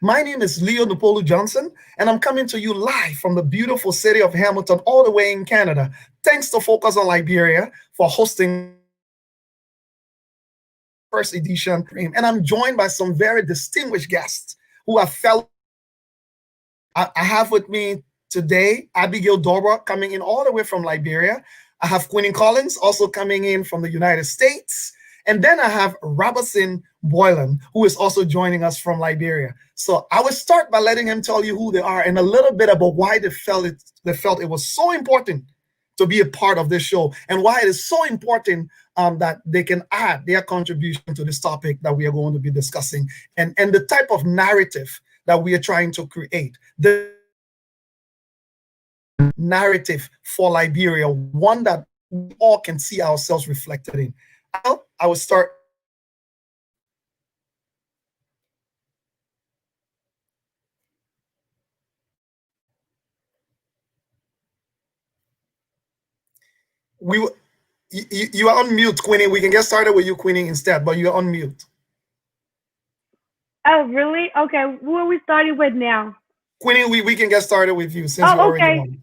My name is Leo Napolo Johnson, and I'm coming to you live from the beautiful city of Hamilton, all the way in Canada. Thanks to Focus on Liberia for hosting first edition. And I'm joined by some very distinguished guests who are fellow. I have with me today Abigail Dorber coming in all the way from Liberia. I have Queenie Collins also coming in from the United States. And then I have Robertson Boylan, who is also joining us from Liberia. So I will start by letting him tell you who they are and a little bit about why they felt it was so important to be a part of this show and why it is so important that they can add their contribution to this topic that we are going to be discussing and the type of narrative that we are trying to create. The narrative for Liberia, one that we all can see ourselves reflected in. I will start. We you are on mute, Queenie. We can get started with you, Queenie, instead, but you're on mute. Oh, really? Okay. Who are we starting with now? Queenie, we can get started with you since you Oh, already okay. won.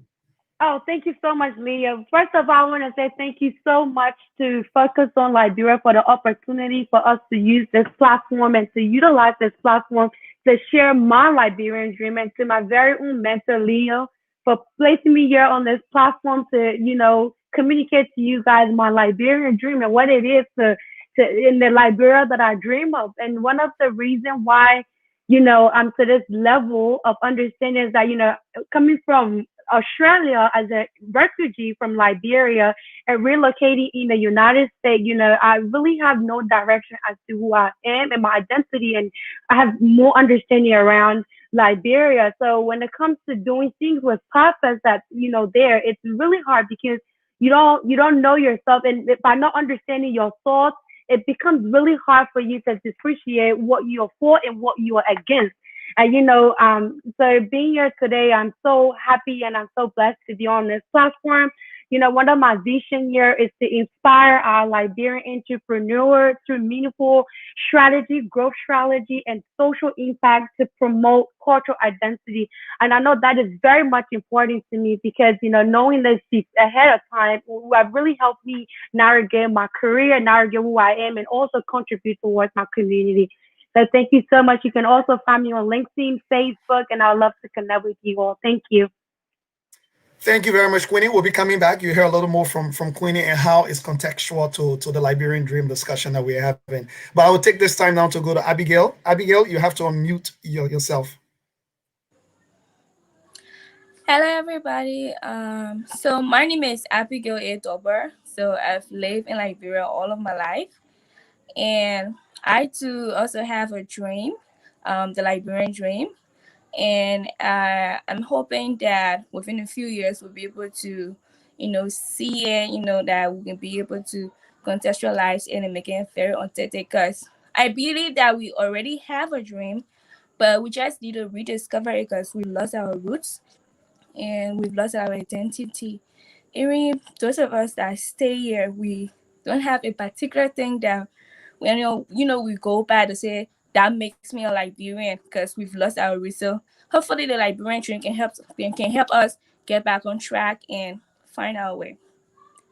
Oh, thank you so much, Leah. First of all, I want to say thank you so much to Focus on Liberia for the opportunity for us to use this platform and to utilize this platform to share my Liberian dream, and to my very own mentor, Leah, for placing me here on this platform to, communicate to you guys my Liberian dream and what it is to in the Liberia that I dream of. And one of the reasons why, I'm to this level of understanding is that, coming from Australia as a refugee from Liberia and relocating in the United States, I really have no direction as to who I am and my identity, and I have more understanding around Liberia. So when it comes to doing things with purpose, that there, it's really hard because you don't know yourself, and by not understanding your thoughts, it becomes really hard for you to differentiate what you're for and what you are against. And so being here today, I'm so happy and I'm so blessed to be on this platform. One of my vision here is to inspire our Liberian entrepreneurs through meaningful strategy, growth strategy, and social impact to promote cultural identity. And I know that is very much important to me because, knowing this ahead of time will have really helped me navigate my career, navigate who I am, and also contribute towards my community. So thank you so much. You can also find me on LinkedIn, Facebook, and I'd love to connect with you all. Thank you. Thank you very much, Queenie. We'll be coming back. You hear a little more from Queenie and how it's contextual to the Liberian dream discussion that we're having. But I will take this time now to go to Abigail. Abigail, you have to unmute yourself. Hello, everybody. So my name is Abigail A. Dober. So I've lived in Liberia all of my life, and I too also have a dream, the Liberian dream, and I'm hoping that within a few years we'll be able to, see it, that we can be able to contextualize it and make it very authentic. Because I believe that we already have a dream, but we just need to rediscover it because we lost our roots and we've lost our identity. Even those of us that stay here, we don't have a particular thing that we go by to say that makes me a Liberian because we've lost our roots. So hopefully the Liberian dream can help us get back on track and find our way.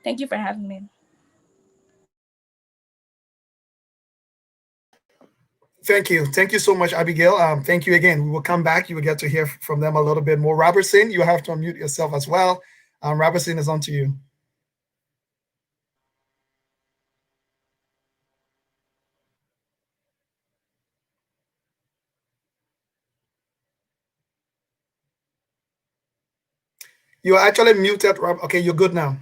Thank you for having me. Thank you. Thank you so much, Abigail. Thank you again. We will come back. You will get to hear from them a little bit more. Robertson, you have to unmute yourself as well. Robertson is on to you. You are actually muted, Rob. Okay, you're good now.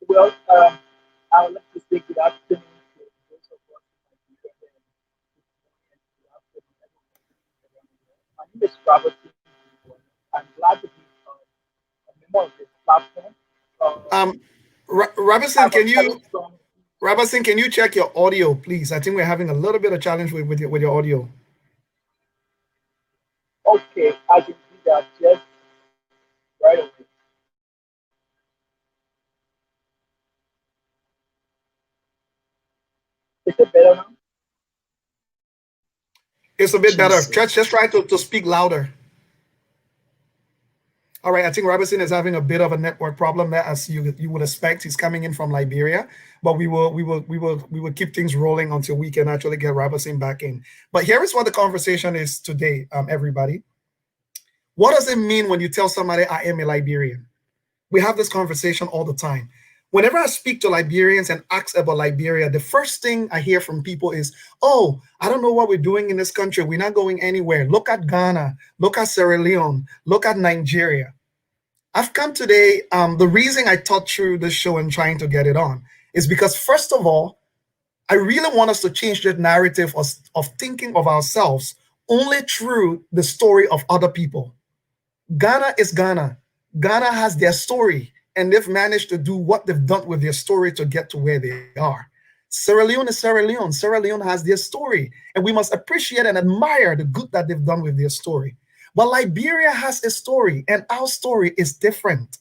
Well, I would like to say good afternoon to those of us in Nigeria and good morning and good afternoon everyone around the world. My name is Robert. I'm glad to be a member of this platform. Um, We Robertson, have a can very you strong. Robertson, can you check your audio, please? I think we're having a little bit of challenge with your audio. Okay, I can do that just right away. Is it better now? It's a bit better. Jesus. Just try to speak louder. All right, I think Robertson is having a bit of a network problem there, as you would expect. He's coming in from Liberia, but we will keep things rolling until we can actually get Robertson back in. But here is what the conversation is today, everybody. What does it mean when you tell somebody I am a Liberian? We have this conversation all the time. Whenever I speak to Liberians and ask about Liberia, the first thing I hear from people is, oh, I don't know what we're doing in this country. We're not going anywhere. Look at Ghana. Look at Sierra Leone. Look at Nigeria. I've come today. The reason I thought through this show and trying to get it on is because, first of all, I really want us to change the narrative of thinking of ourselves only through the story of other people. Ghana is Ghana. Ghana has their story, and they've managed to do what they've done with their story to get to where they are. Sierra Leone is Sierra Leone. Sierra Leone has their story, and we must appreciate and admire the good that they've done with their story. But Liberia has a story, and our story is different.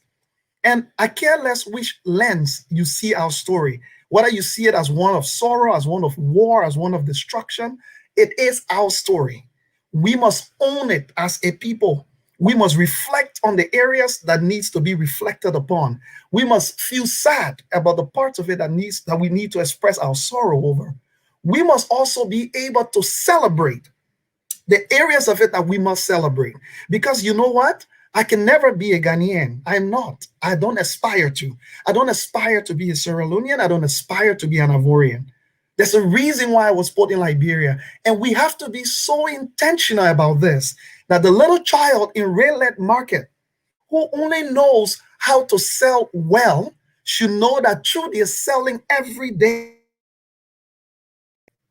And I care less which lens you see our story, whether you see it as one of sorrow, as one of war, as one of destruction. It is our story. We must own it as a people. We must reflect on the areas that needs to be reflected upon. We must feel sad about the parts of it that we need to express our sorrow over. We must also be able to celebrate the areas of it that we must celebrate. Because you know what? I can never be a Ghanaian. I'm not. I don't aspire to. I don't aspire to be a Sierra Leonean. I don't aspire to be an Ivorian. There's a reason why I was put in Liberia. And we have to be so intentional about this, that the little child in Raylet Market who only knows how to sell well should know that truth is selling every day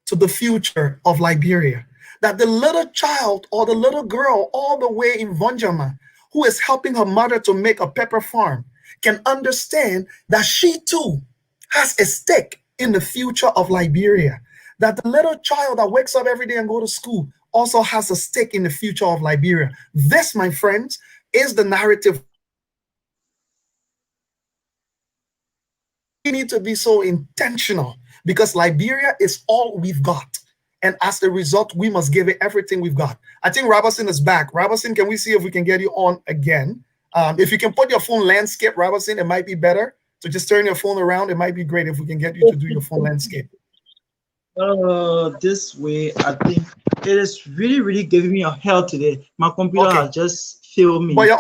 to the future of Liberia. That the little child or the little girl all the way in Vonjama who is helping her mother to make a pepper farm can understand that she too has a stake in the future of Liberia. That the little child that wakes up every day and go to school also has a stake in the future of Liberia. This, my friends, is the narrative. We need to be so intentional because Liberia is all we've got. And as a result, we must give it everything we've got. I think Robertson is back. Robertson, can we see if we can get you on again? If you can put your phone landscape, Robertson, it might be better. So just turn your phone around. It might be great if we can get you to do your phone landscape. This way, I think it is really, really giving me a hell today. My computer has just failed me. But your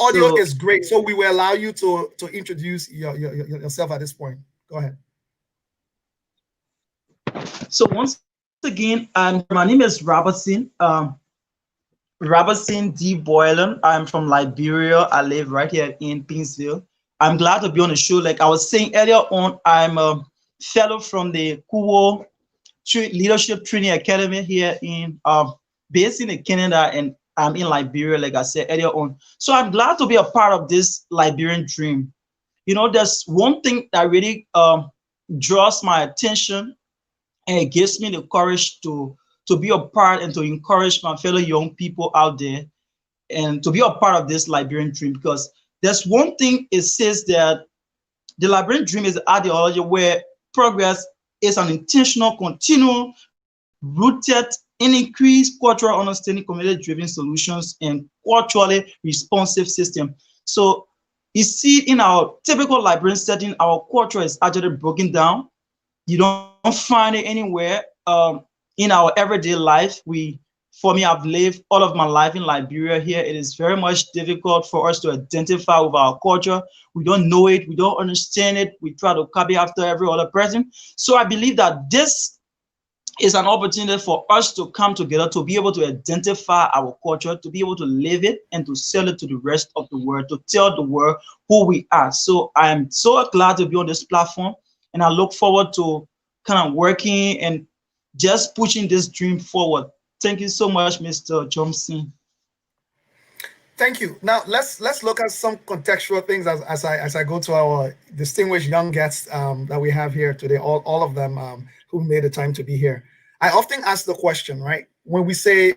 audio is great. So we will allow you to introduce yourself at this point. Go ahead. So once again, my name is Robertson. Robertson D. Boylan. I'm from Liberia. I live right here in Pinsville. I'm glad to be on the show. Like I was saying earlier on, I'm a fellow from the Kuwo Leadership Training Academy here in based in Canada, and I'm in Liberia, like I said earlier on. So I'm glad to be a part of this Liberian dream. You know, there's one thing that really draws my attention, and it gives me the courage to be a part and to encourage my fellow young people out there and to be a part of this Liberian dream. Because there's one thing it says that the Liberian dream is an ideology where progress is an intentional, continual, rooted in increased cultural understanding, community-driven solutions, and culturally responsive system. So you see in our typical Liberian setting, our culture is actually broken down. You don't find it anywhere in our everyday life. For me, I've lived all of my life in Liberia here. It is very much difficult for us to identify with our culture. We don't know it. We don't understand it. We try to copy after every other person. So I believe that this is an opportunity for us to come together, to be able to identify our culture, to be able to live it, and to sell it to the rest of the world, to tell the world who we are. So I am so glad to be on this platform, and I look forward to kind of working and just pushing this dream forward. Thank you so much, Mr. Johnson. Thank you. Now let's look at some contextual things as I go to our distinguished young guests that we have here today. All of them who made the time to be here. I often ask the question, right? When we say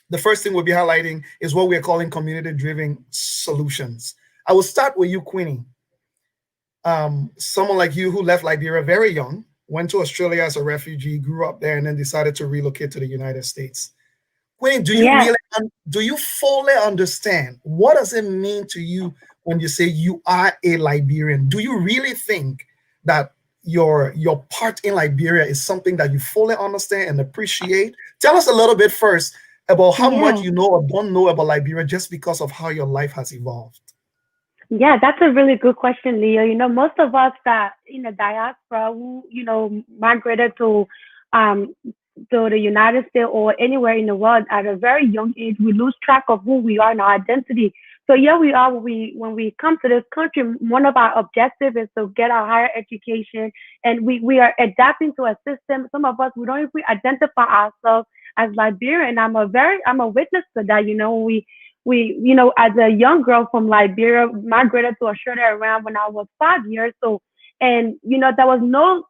the first thing we'll be highlighting is what we are calling community-driven solutions. I will start with you, Queenie. Someone like you who left Liberia very young, went to Australia as a refugee, grew up there, and then decided to relocate to the United States. Queen, Yeah. do you fully understand what does it mean to you when you say you are a Liberian? Do you really think that your part in Liberia is something that you fully understand and appreciate? Tell us a little bit first about how much Yeah. you know or don't know about Liberia just because of how your life has evolved. Yeah, that's a really good question, Leo. Most of us that in the diaspora who, migrated um to the United States or anywhere in the world at a very young age, we lose track of who we are and our identity. So here we are when we come to this country, one of our objectives is to get our higher education, and we are adapting to a system. Some of us, we don't even identify ourselves as Liberian. I'm a witness to that. As a young girl from Liberia, migrated to Australia around when I was 5 years. So, and there was no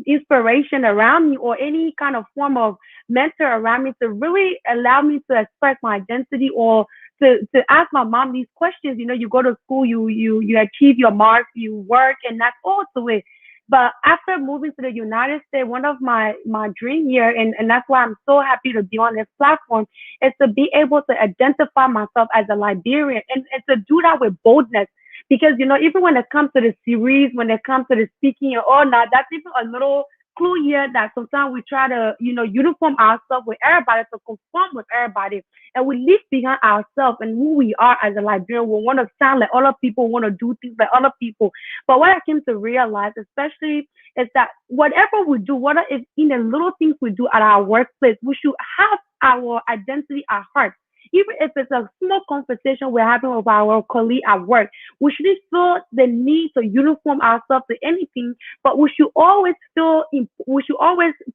inspiration around me or any kind of form of mentor around me to really allow me to express my identity or to ask my mom these questions. You go to school, you achieve your marks, you work, and that's all to it. But after moving to the United States, one of my dream here, and that's why I'm so happy to be on this platform, is to be able to identify myself as a Liberian and to do that with boldness. Because, even when it comes to the series, when it comes to the speaking and all that, that's even a little clue here that sometimes we try to, uniform ourselves with everybody to conform with everybody. And we leave behind ourselves and who we are as a Liberian. We want to sound like other people, want to do things like other people. But what I came to realize, especially, is that whatever we do, whether it's in the little things we do at our workplace, we should have our identity at heart. Even if it's a small conversation we're having with our colleague at work, we shouldn't feel the need to uniform ourselves to anything, but we should always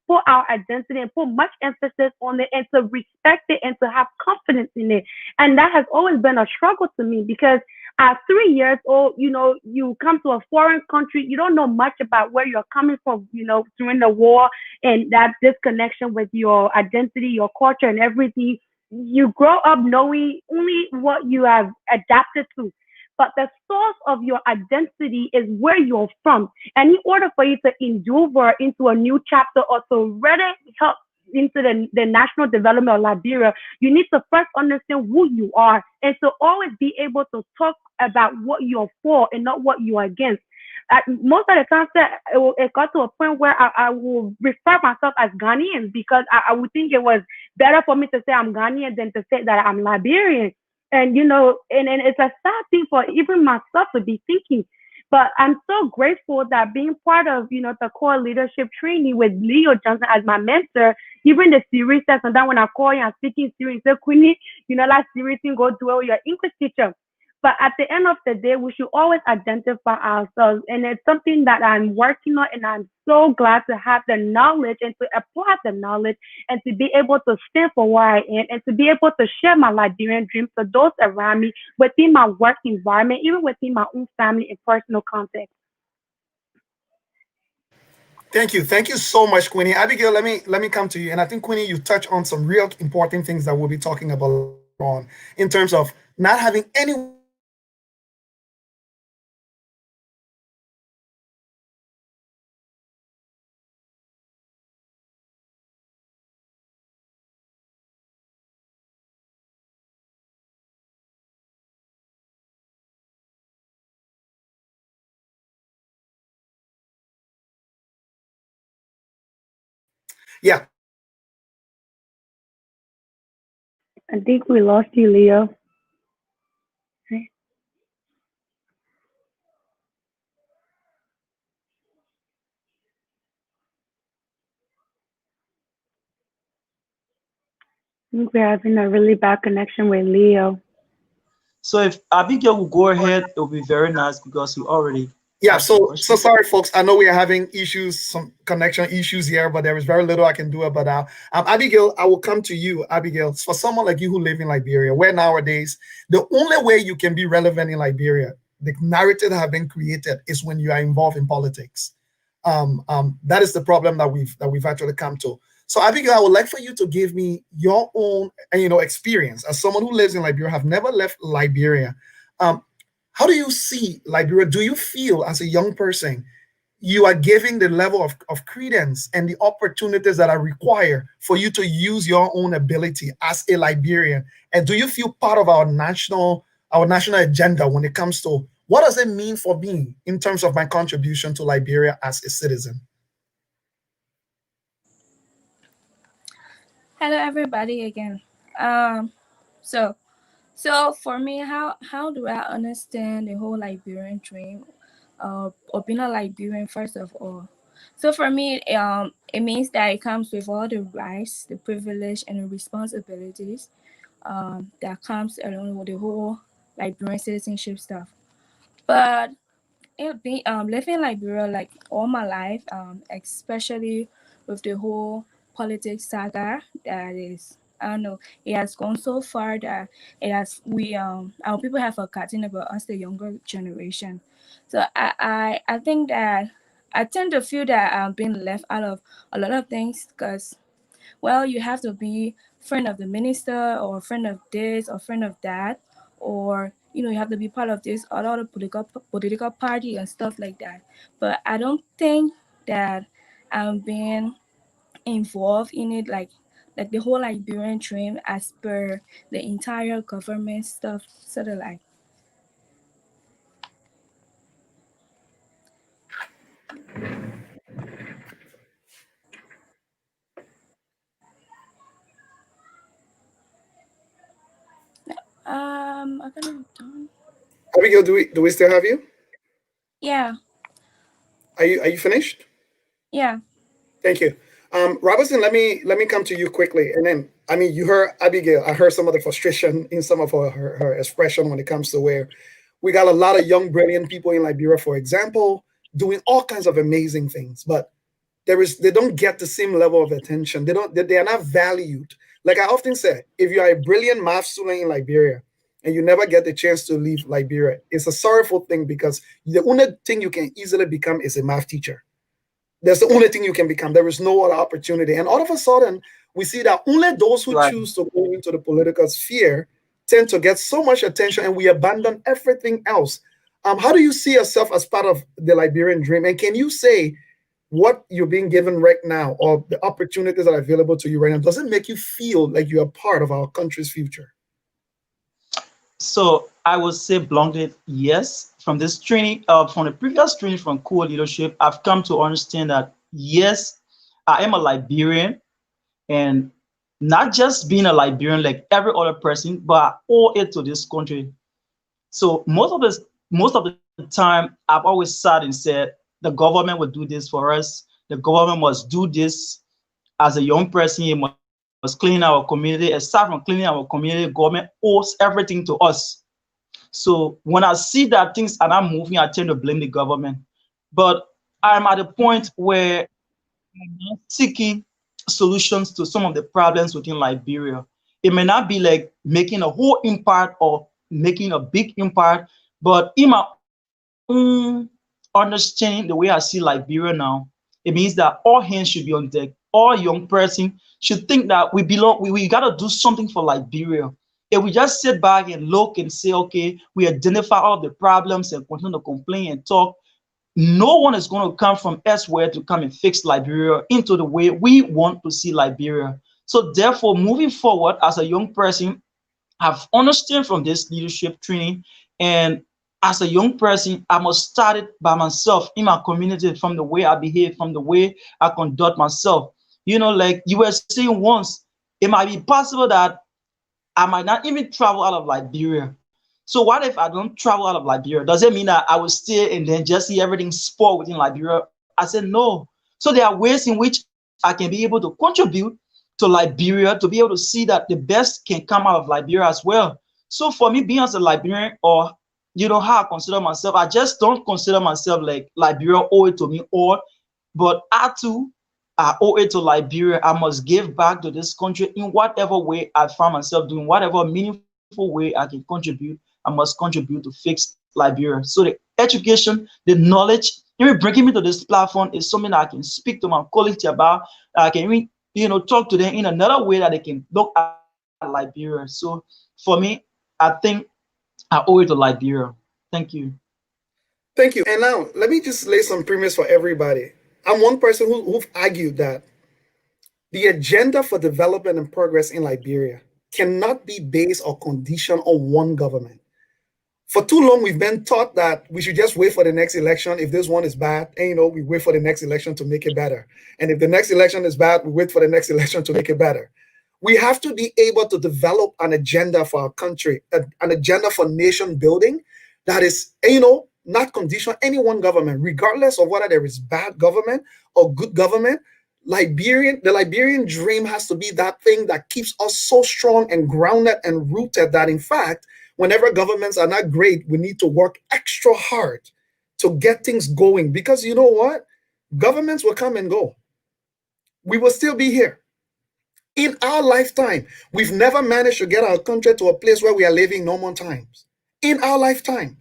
put our identity and put much emphasis on it and to respect it and to have confidence in it. And that has always been a struggle to me because at 3 years old, you come to a foreign country, you don't know much about where you're coming from, during the war and that disconnection with your identity, your culture, and everything. You grow up knowing only what you have adapted to. But the source of your identity is where you're from. And in order for you to endure into a new chapter or to really help into the national development of Liberia, you need to first understand who you are and to always be able to talk about what you're for and not what you're against. Most of the time, it got to a point where I will refer myself as Ghanaian because I would think it was better for me to say I'm Ghanaian than to say that I'm Liberian. And and it's a sad thing for even myself to be thinking. But I'm so grateful that being part of, the core leadership training with Leo Johnson as my mentor, even the series that sometimes when I call you and speaking series, say, Queenie, that series thing go do it with your English teacher. But at the end of the day, we should always identify ourselves. And it's something that I'm working on. And I'm so glad to have the knowledge and to apply the knowledge and to be able to stand for where I am and to be able to share my Liberian dreams to those around me within my work environment, even within my own family and personal context. Thank you so much, Queenie. Abigail, let me come to you. And I think Queenie, you touch on some real important things that we'll be talking about later on in terms of not having any yeah. I think we lost you, Leo. I think we're having a really bad connection with Leo. So if Abigail will go ahead, it will be very nice because you already Yeah, asked the so question. sorry, folks. I know we are having issues, some connection issues here, but there is very little I can do about that. Abigail, I will come to you, Abigail. For someone like you who live in Liberia, where nowadays the only way you can be relevant in Liberia, the narrative that have been created is when you are involved in politics. That is the problem that we've actually come to. So, Abigail, I would like for you to give me your own, experience as someone who lives in Liberia, have never left Liberia. Um, how do you see Liberia? Do you feel as a young person you are giving the level of credence and the opportunities that are required for you to use your own ability as a Liberian? And do you feel part of our national agenda when it comes to what does it mean for me in terms of my contribution to Liberia as a citizen? Hello, everybody again. Um, so for me, how do I understand the whole Liberian dream, or being a Liberian first of all? So for me, it means that it comes with all the rights, the privilege, and the responsibilities, that comes along with the whole Liberian citizenship stuff. But it be living in Liberia like all my life, especially with the whole politics saga that is, I don't know, it has gone so far that it has we our people have forgotten about us, the younger generation. So I think that I tend to feel that I'm being left out of a lot of things because, well, you have to be friend of the minister or friend of this or friend of that, or you have to be part of this or other political party and stuff like that. But I don't think that I'm being involved in it like the whole Liberian dream as per the entire government stuff, sort of like. I gonna done. Abigail, do we still have you? Yeah, Are you finished? yeah. Thank you. Robertson, let me come to you quickly. And then, I mean, you heard Abigail. I heard some of the frustration in some of her expression when it comes to where we got a lot of young, brilliant people in Liberia, for example, doing all kinds of amazing things. But they don't get the same level of attention. They are not valued. Like I often say, if you are a brilliant math student in Liberia and you never get the chance to leave Liberia, it's a sorrowful thing because the only thing you can easily become is a math teacher. That's the only thing you can become. There is no other opportunity. And all of a sudden, we see that only those who Right. choose to go into the political sphere tend to get so much attention, and we abandon everything else. How do you see yourself as part of the Liberian dream? And can you say what you're being given right now, or the opportunities that are available to you right now, does it make you feel like you are part of our country's future? So I would say bluntly, yes. From this training, from the previous training from core leadership, I've come to understand that yes, I am a Liberian, and not just being a Liberian like every other person, but I owe it to this country. So most of the time, I've always sat and said the government will do this for us. The government must do this. As a young person, you must clean our community. Aside from cleaning our community, government owes everything to us. So when I see that things are not moving, I tend to blame the government. But I'm at a point where I'm not seeking solutions to some of the problems within Liberia. It may not be like making a whole impact or making a big impact, but in my own understanding, the way I see Liberia now, it means that all hands should be on deck. All young person should think that we belong, we gotta do something for Liberia. If we just sit back and look and say, okay, we identify all the problems and continue to complain and talk, no one is going to come from elsewhere to come and fix Liberia into the way we want to see Liberia. So therefore, moving forward as a young person, I've understood from this leadership training, and as a young person, I must start it by myself in my community, from the way I behave, from the way I conduct myself. Like you were saying once, it might be possible that I might not even travel out of Liberia. So what if I don't travel out of Liberia? Does it mean that I will stay and then just see everything spoiled within Liberia? I said no. So there are ways in which I can be able to contribute to Liberia, to be able to see that the best can come out of Liberia as well. So for me, being as a Liberian, or how I consider myself, I just don't consider myself like Liberia owe it to me, or but I too, I owe it to Liberia. I must give back to this country in whatever way I find myself doing, whatever meaningful way I can contribute. I must contribute to fix Liberia. So the education, the knowledge, even bringing me to this platform is something that I can speak to my colleagues about. I can even, talk to them in another way that they can look at Liberia. So for me, I think I owe it to Liberia. Thank you. Thank you. And now let me just lay some premise for everybody. I'm one person who've argued that the agenda for development and progress in Liberia cannot be based or conditioned on one government. For too long, we've been taught that we should just wait for the next election. If this one is bad, and we wait for the next election to make it better. And if the next election is bad, we wait for the next election to make it better. We have to be able to develop an agenda for our country, an agenda for nation building that is, not conditional any one government, regardless of whether there is bad government or good government. The Liberian dream has to be that thing that keeps us so strong and grounded and rooted that, in fact, whenever governments are not great, we need to work extra hard to get things going. Because you know what? Governments will come and go. We will still be here. In our lifetime, we've never managed to get our country to a place where we are living normal times. In our lifetime.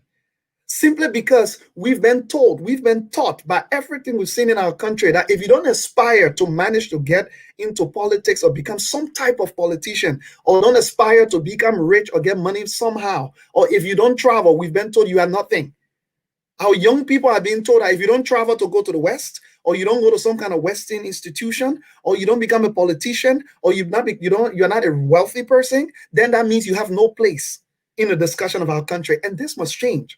Simply because we've been taught by everything we've seen in our country that if you don't aspire to manage to get into politics or become some type of politician, or don't aspire to become rich or get money somehow, or if you don't travel, we've been told you are nothing. Our young people are being told that if you don't travel to go to the West, or you don't go to some kind of Western institution, or you don't become a politician, or you're not a wealthy person, then that means you have no place in the discussion of our country. And this must change.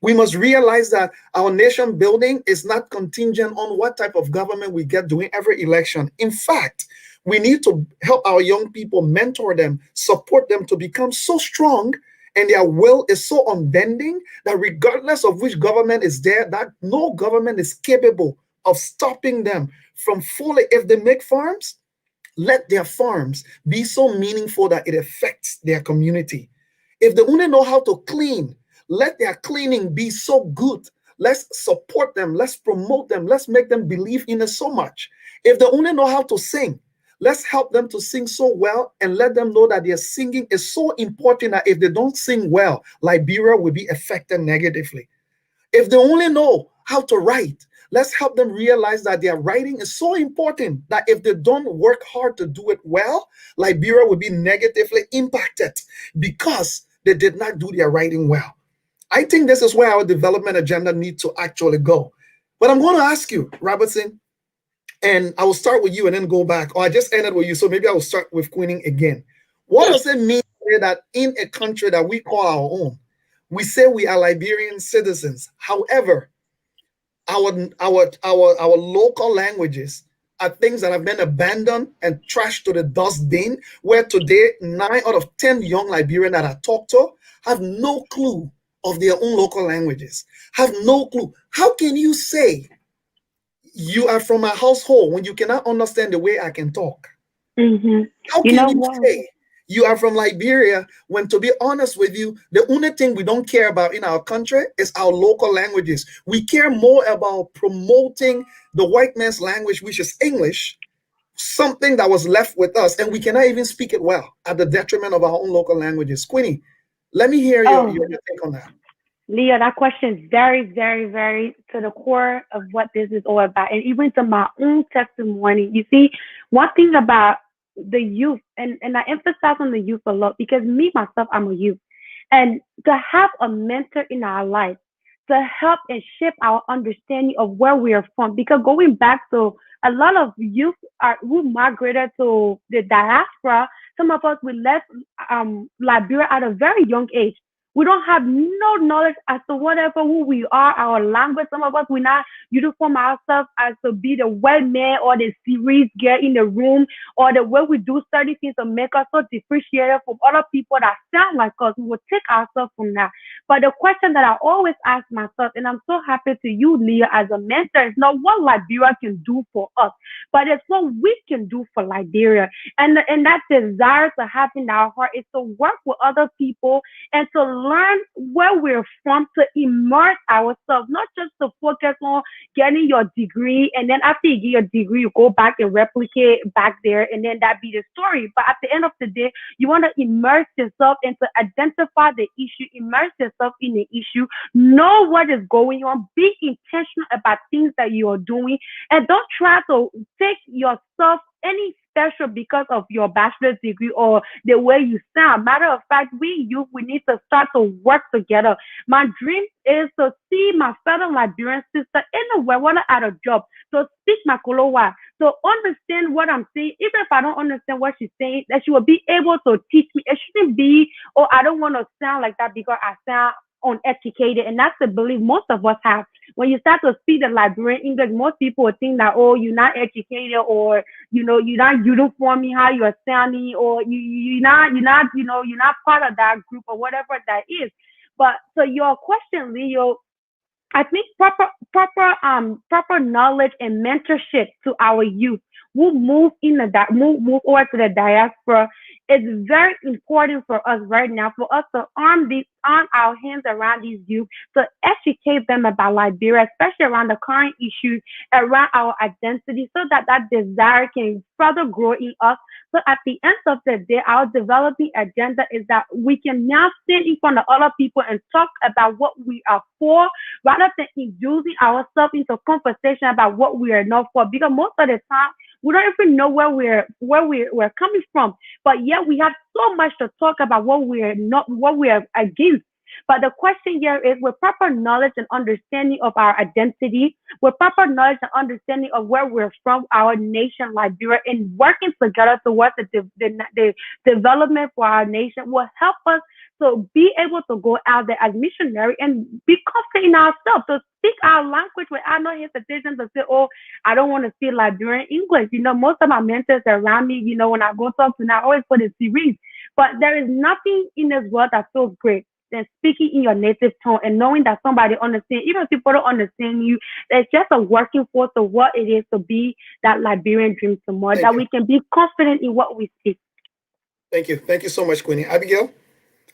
We must realize that our nation building is not contingent on what type of government we get during every election. In fact, we need to help our young people, mentor them, support them to become so strong, and their will is so unbending that regardless of which government is there, that no government is capable of stopping them from fully. If they make farms, let their farms be so meaningful that it affects their community. If they only know how to clean, let their cleaning be so good. Let's support them. Let's promote them. Let's make them believe in it so much. If they only know how to sing, let's help them to sing so well and let them know that their singing is so important that if they don't sing well, Liberia will be affected negatively. If they only know how to write, let's help them realize that their writing is so important that if they don't work hard to do it well, Liberia will be negatively impacted because they did not do their writing well. I think this is where our development agenda needs to actually go. But I'm going to ask you, Robertson, and I will start with you and then go back. Or I just ended with you, so maybe I will start with Queenie again. What does it mean that in a country that we call our own, we say we are Liberian citizens? However, our local languages are things that have been abandoned and trashed to the dustbin, where today 9 out of 10 young Liberians that I talk to have no clue of their own local languages, have no clue. How can you say you are from a household when you cannot understand the way I can talk? Mm-hmm. How can you say you are from Liberia when, to be honest with you, the only thing we don't care about in our country is our local languages? We care more about promoting the white man's language, which is English, something that was left with us, and we cannot even speak it well at the detriment of our own local languages. Queenie, let me hear your take on that. Leah, that question is very, very, very to the core of what this is all about. And even to my own testimony, you see, one thing about the youth, and I emphasize on the youth a lot because me, myself, I'm a youth. And to have a mentor in our life to help and shape our understanding of where we are from. Because going back to a lot of youth are who migrated to the diaspora, some of us we left Liberia at a very young age. We don't have no knowledge as to whatever who we are, our language. Some of us we not uniform ourselves as to be the white man or the serious girl in the room, or the way we do certain things to make us so differentiated from other people that sound like us. We will take ourselves from that. But the question that I always ask myself, and I'm so happy to you, Leah, as a mentor, is not what Liberia can do for us, but it's what we can do for Liberia. And that desire to have in our heart is to work with other people and to learn where we're from, to immerse ourselves, not just to focus on getting your degree, and then after you get your degree, you go back and replicate back there, and then that be the story. But at the end of the day, you want to immerse yourself and to identify the issue, immerse yourself in the issue, know what is going on, be intentional about things that you are doing, and don't try to take yourself any special because of your bachelor's degree or the way you sound. Matter of fact, we youth, we need to start to work together. My dream is to see my fellow Liberian sister anywhere, whether at a job, to speak my Kolowa, to understand what I'm saying. Even if I don't understand what she's saying, that she will be able to teach me. It shouldn't be, oh, I don't want to sound like that because I sound uneducated. And that's the belief most of us have. When you start to speak the Liberian English, most people will think that, oh, you're not educated, or you're not uniforming how you're sounding, or you're not part of that group or whatever that is. But so your question, Leo, I think proper knowledge and mentorship to our youth who move over to the diaspora is very important for us right now, for us to arm our hands around these youth, to educate them about Liberia, especially around the current issues around our identity, so that that desire can further grow in us. So at the end of the day, our developing agenda is that we can now stand in front of other people and talk about what we are for, rather than inducing ourselves into conversation about what we are not for. Because most of the time, we don't even know where we're coming from, but yet we have so much to talk about what we are not, what we are against. But the question here is, with proper knowledge and understanding of our identity, with proper knowledge and understanding of where we're from, our nation, Liberia, and working together towards the development for our nation will help us to be able to go out there as missionary and be confident in ourselves, to speak our language without no hesitation to say, oh, I don't want to speak Liberian English. Most of my mentors around me, when I go talk to them, I always put a series. But there is nothing in this world that feels great than speaking in your native tongue and knowing that somebody understands. Even if people don't understand you, there's just a working force of what it is to be that Liberian dream tomorrow, Thank that you. we can be confident in what we speak. Thank you. Thank you so much, Queenie. Abigail,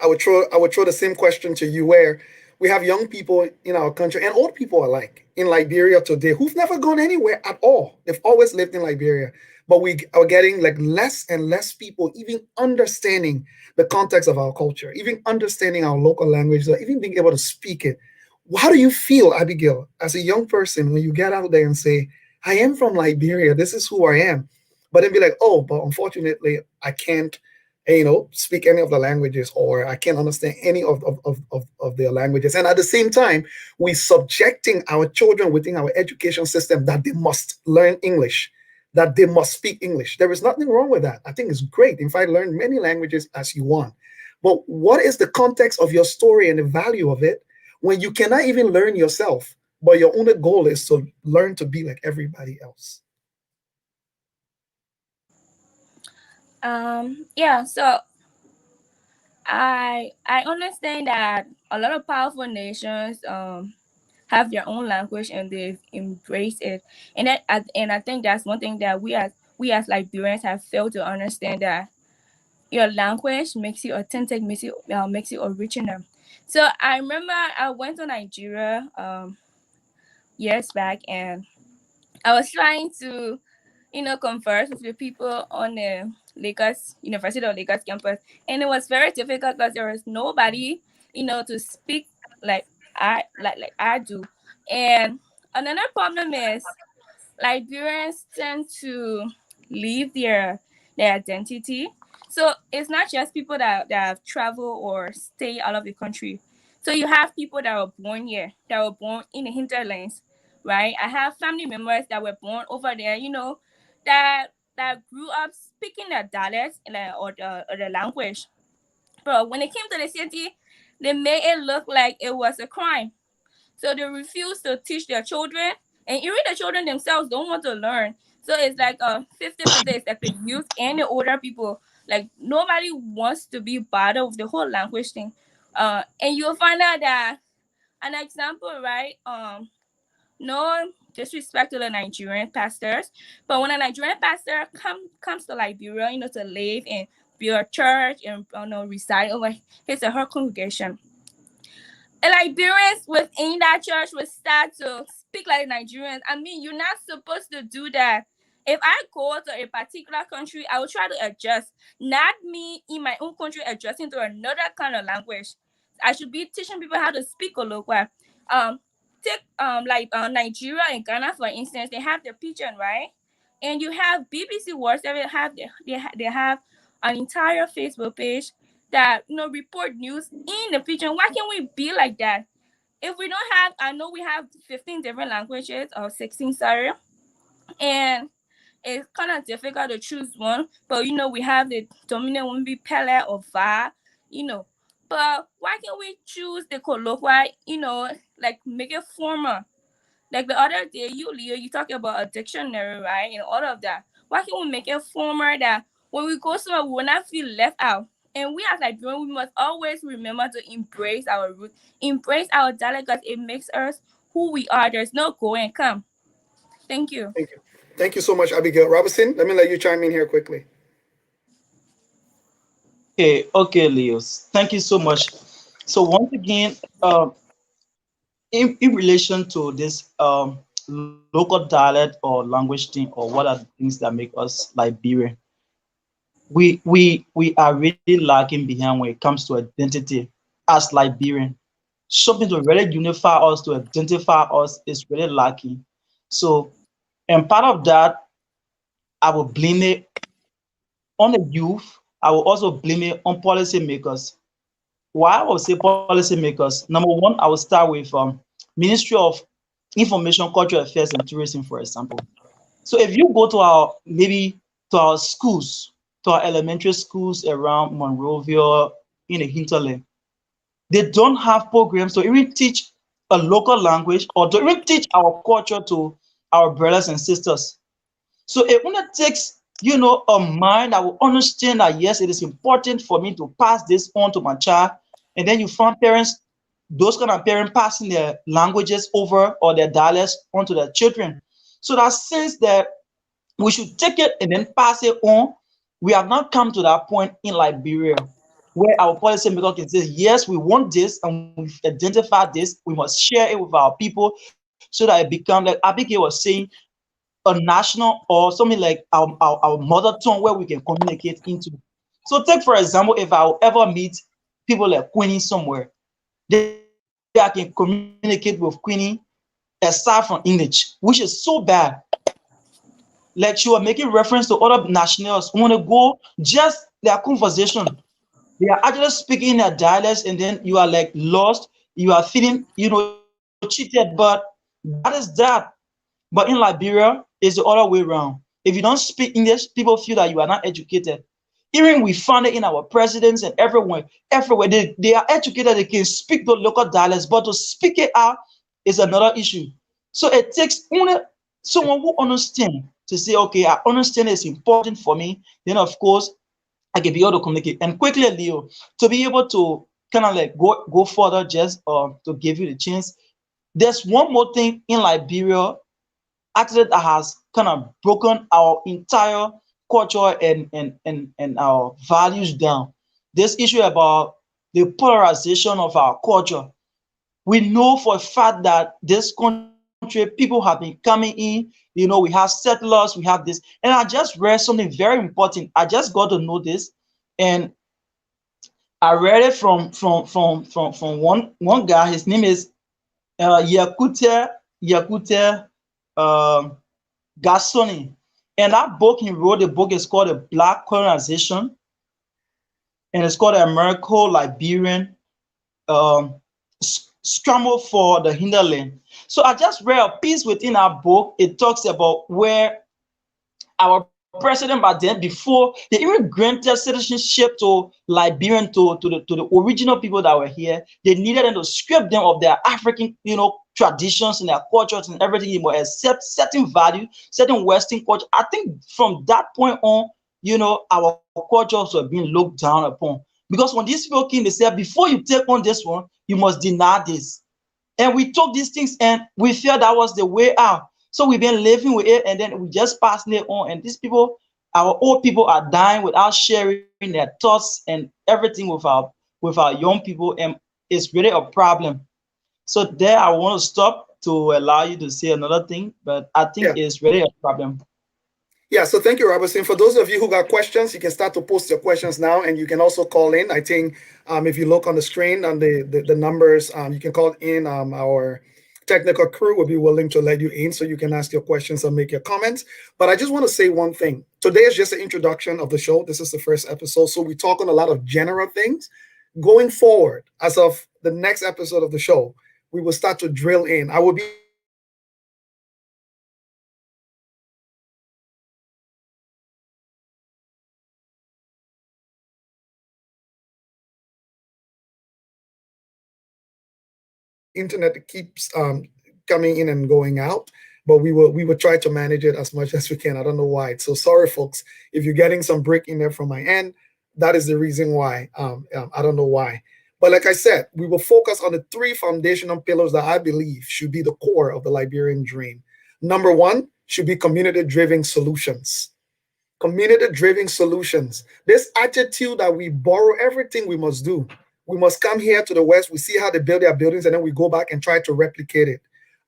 I would throw the same question to you, where we have young people in our country and old people alike in Liberia today who've never gone anywhere at all. They've always lived in Liberia. But we are getting like less and less people even understanding the context of our culture, even understanding our local language, or even being able to speak it. How do you feel, Abigail, as a young person, when you get out there and say, I am from Liberia, this is who I am, but then be like, oh, but unfortunately, I can't, speak any of the languages, or I can't understand any of their languages. And at the same time, we subjecting our children within our education system that they must learn English, that they must speak English. There is nothing wrong with that. I think it's great. In fact, learn many languages as you want. But what is the context of your story and the value of it when you cannot even learn yourself, but your only goal is to learn to be like everybody else? Yeah, so I understand that a lot of powerful nations have their own language and they've embraced it, and I think that's one thing that we as Liberians have failed to understand, that your language makes you authentic, makes you original. So I remember I went to Nigeria years back, and I was trying to converse with the people on the Lagos University of Lagos campus, and it was very difficult because there was nobody, to speak like I do. And another problem is Liberians tend to leave their identity. So it's not just people that have traveled or stay out of the country. So you have people that were born here, that were born in the hinterlands, right? I have family members that were born over there, that grew up speaking their dialects, or the language. But when it came to the city, they made it look like it was a crime. So they refuse to teach their children, and even the children themselves don't want to learn. So it's like a 50-50. It's like the youth and the older people. Like nobody wants to be bothered with the whole language thing. And you'll find out that an example, right? No disrespect to the Nigerian pastors, but when a Nigerian pastor comes to Liberia, to live and build a church and reside over his or her congregation, and Liberians within that church will start to speak like Nigerians. I mean, you're not supposed to do that. If I go to a particular country, I will try to adjust. Not me in my own country adjusting to another kind of language. I should be teaching people how to speak a local. Take like Nigeria and Ghana, for instance, they have the pidgin, right? And you have BBC World Service they have an entire Facebook page that report news in the pidgin. Why can't we be like that? If we don't have, I know we have 15 different languages, or 16, sorry, and it's kind of difficult to choose one. But we have the dominant one be Pele or Va, you know. But why can't we choose the colloquial, like make it formal? Like the other day, Leo, you talked about a dictionary, right? And all of that. Why can't we make it formal that when we go somewhere, we will not feel left out? And we as Liberians, we must always remember to embrace our roots, embrace our dialect, because it makes us who we are. There's no go and come. Thank you. Thank you. Thank you so much, Abigail. Robertson, let me let you chime in here quickly. Okay, Leos. Thank you so much. So once again, in relation to this local dialect or language thing, or what are the things that make us Liberian, we are really lacking behind when it comes to identity as Liberian. Something to really unify us, to identify us, is really lacking. So, and part of that, I will blame it on the youth. I will also blame it on policymakers. Why I will say policymakers? Number one, I will start with Ministry of Information, Cultural Affairs, and Tourism, for example. So if you go to our maybe to our schools, to our elementary schools around Monrovia in the hinterland, they don't have programs to even teach a local language or to even teach our culture to our brothers and sisters. So it only takes, a mind that will understand that yes, it is important for me to pass this on to my child. And then you find parents, those kind of parents passing their languages over or their dialects onto their children. So that sense that we should take it and then pass it on, we have not come to that point in Liberia where our policymaker can say, yes, we want this and we've identified this, we must share it with our people so that it becomes, like Abigail was saying, a national or something like our mother tongue where we can communicate into. So take for example, if I will ever meet people like Queenie somewhere, they I can communicate with Queenie aside from English, which is so bad. Like she was making reference to other nationals who want to go, just their conversation. They are actually speaking their dialects, and then you are like lost. You are feeling, cheated, but that is that. But in Liberia, it's the other way around. If you don't speak English, people feel that you are not educated. Even we found it in our presidents and everywhere they are educated, they can speak the local dialects, but to speak it out is another issue. So it takes only someone who understands to say, okay, I understand it's important for me. Then of course I can be able to communicate. And quickly, Leo, to be able to kind of like go further, just to give you the chance. There's one more thing in Liberia actually that has kind of broken our entire culture and our values down. This issue about the polarization of our culture. We know for a fact that this country, people have been coming in, we have settlers, we have this. And I just read something very important. I just got to know this. And I read it from one guy. His name is Yakute um, Gasoni. And that book he wrote, the book is called The Black Colonization, and it's called American Liberian um, Scramble for the Hinterland. So I just read a piece within our book. It talks about where our president back then, before they even granted citizenship to Liberian, to the original people that were here, they needed them to strip them of their African, traditions and their cultures and everything, but accept certain value, certain Western culture. I think from that point on, our cultures were being looked down upon. Because when these people came, they said, before you take on this one, you must deny this. And we took these things and we felt that was the way out. So we've been living with it, and then we just passing it on. And these people, our old people, are dying without sharing their thoughts and everything with our young people, and it's really a problem. So there, I want to stop to allow you to say another thing, but I think Yeah. it's really a problem. Yeah, so thank you, Robertson. For those of you who got questions, you can start to post your questions now, and you can also call in. I think if you look on the screen on the numbers, you can call in our technical crew will be willing to let you in so you can ask your questions and make your comments. But I just want to say one thing. Today is just an introduction of the show. This is the first episode. So we talk on a lot of general things. Going forward, as of the next episode of the show, we will start to drill in. I will be internet keeps coming in and going out, but we will try to manage it as much as we can. I don't know why. So sorry, folks, if you're getting some break in there from my end. That is the reason why. I don't know why. But like I said, we will focus on the three foundational pillars that I believe should be the core of the Liberian dream. Number one should be community-driven solutions. Community-driven solutions. This attitude that we borrow everything we must do. We must come here to the West. We see how they build their buildings, and then we go back and try to replicate it.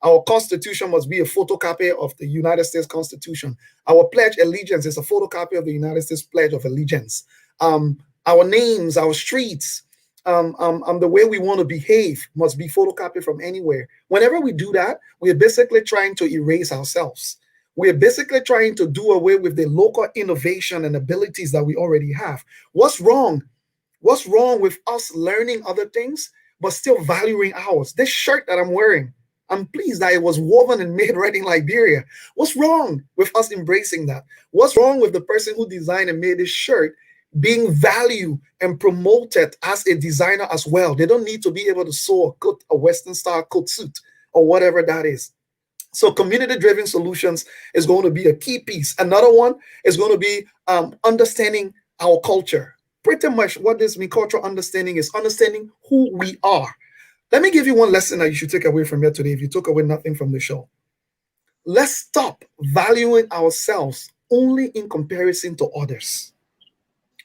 Our Constitution must be a photocopy of the United States Constitution. Our Pledge of Allegiance is a photocopy of the United States Pledge of Allegiance. Our names, our streets, the way we want to behave must be photocopied from anywhere. Whenever we do that, we're basically trying to erase ourselves. We're basically trying to do away with the local innovation and abilities that we already have. What's wrong? What's wrong with us learning other things, but still valuing ours? This shirt that I'm wearing, I'm pleased that it was woven and made right in Liberia. What's wrong with us embracing that? What's wrong with the person who designed and made this shirt being valued and promoted as a designer as well? They don't need to be able to sew a Western style coat suit or whatever that is. So community-driven solutions is going to be a key piece. Another one is going to be understanding our culture. Pretty much what this means, cultural understanding, is understanding who we are. Let me give you one lesson that you should take away from here today if you took away nothing from the show. Let's stop valuing ourselves only in comparison to others.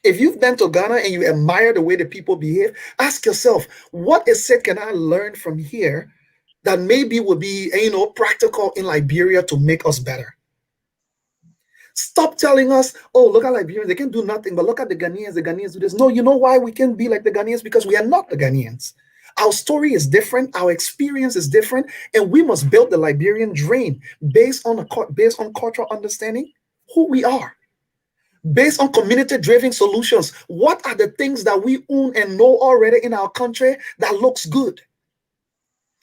If you've been to Ghana and you admire the way the people behave, ask yourself, what is it can I learn from here that maybe will be, practical in Liberia to make us better? Stop telling us, oh, look at Liberians, they can do nothing, but look at the Ghanaians do this. No, you know why we can be like the Ghanaians? Because we are not the Ghanaians. Our story is different, our experience is different, and we must build the Liberian dream based on cultural understanding, who we are. Based on community-driven solutions, what are the things that we own and know already in our country that looks good?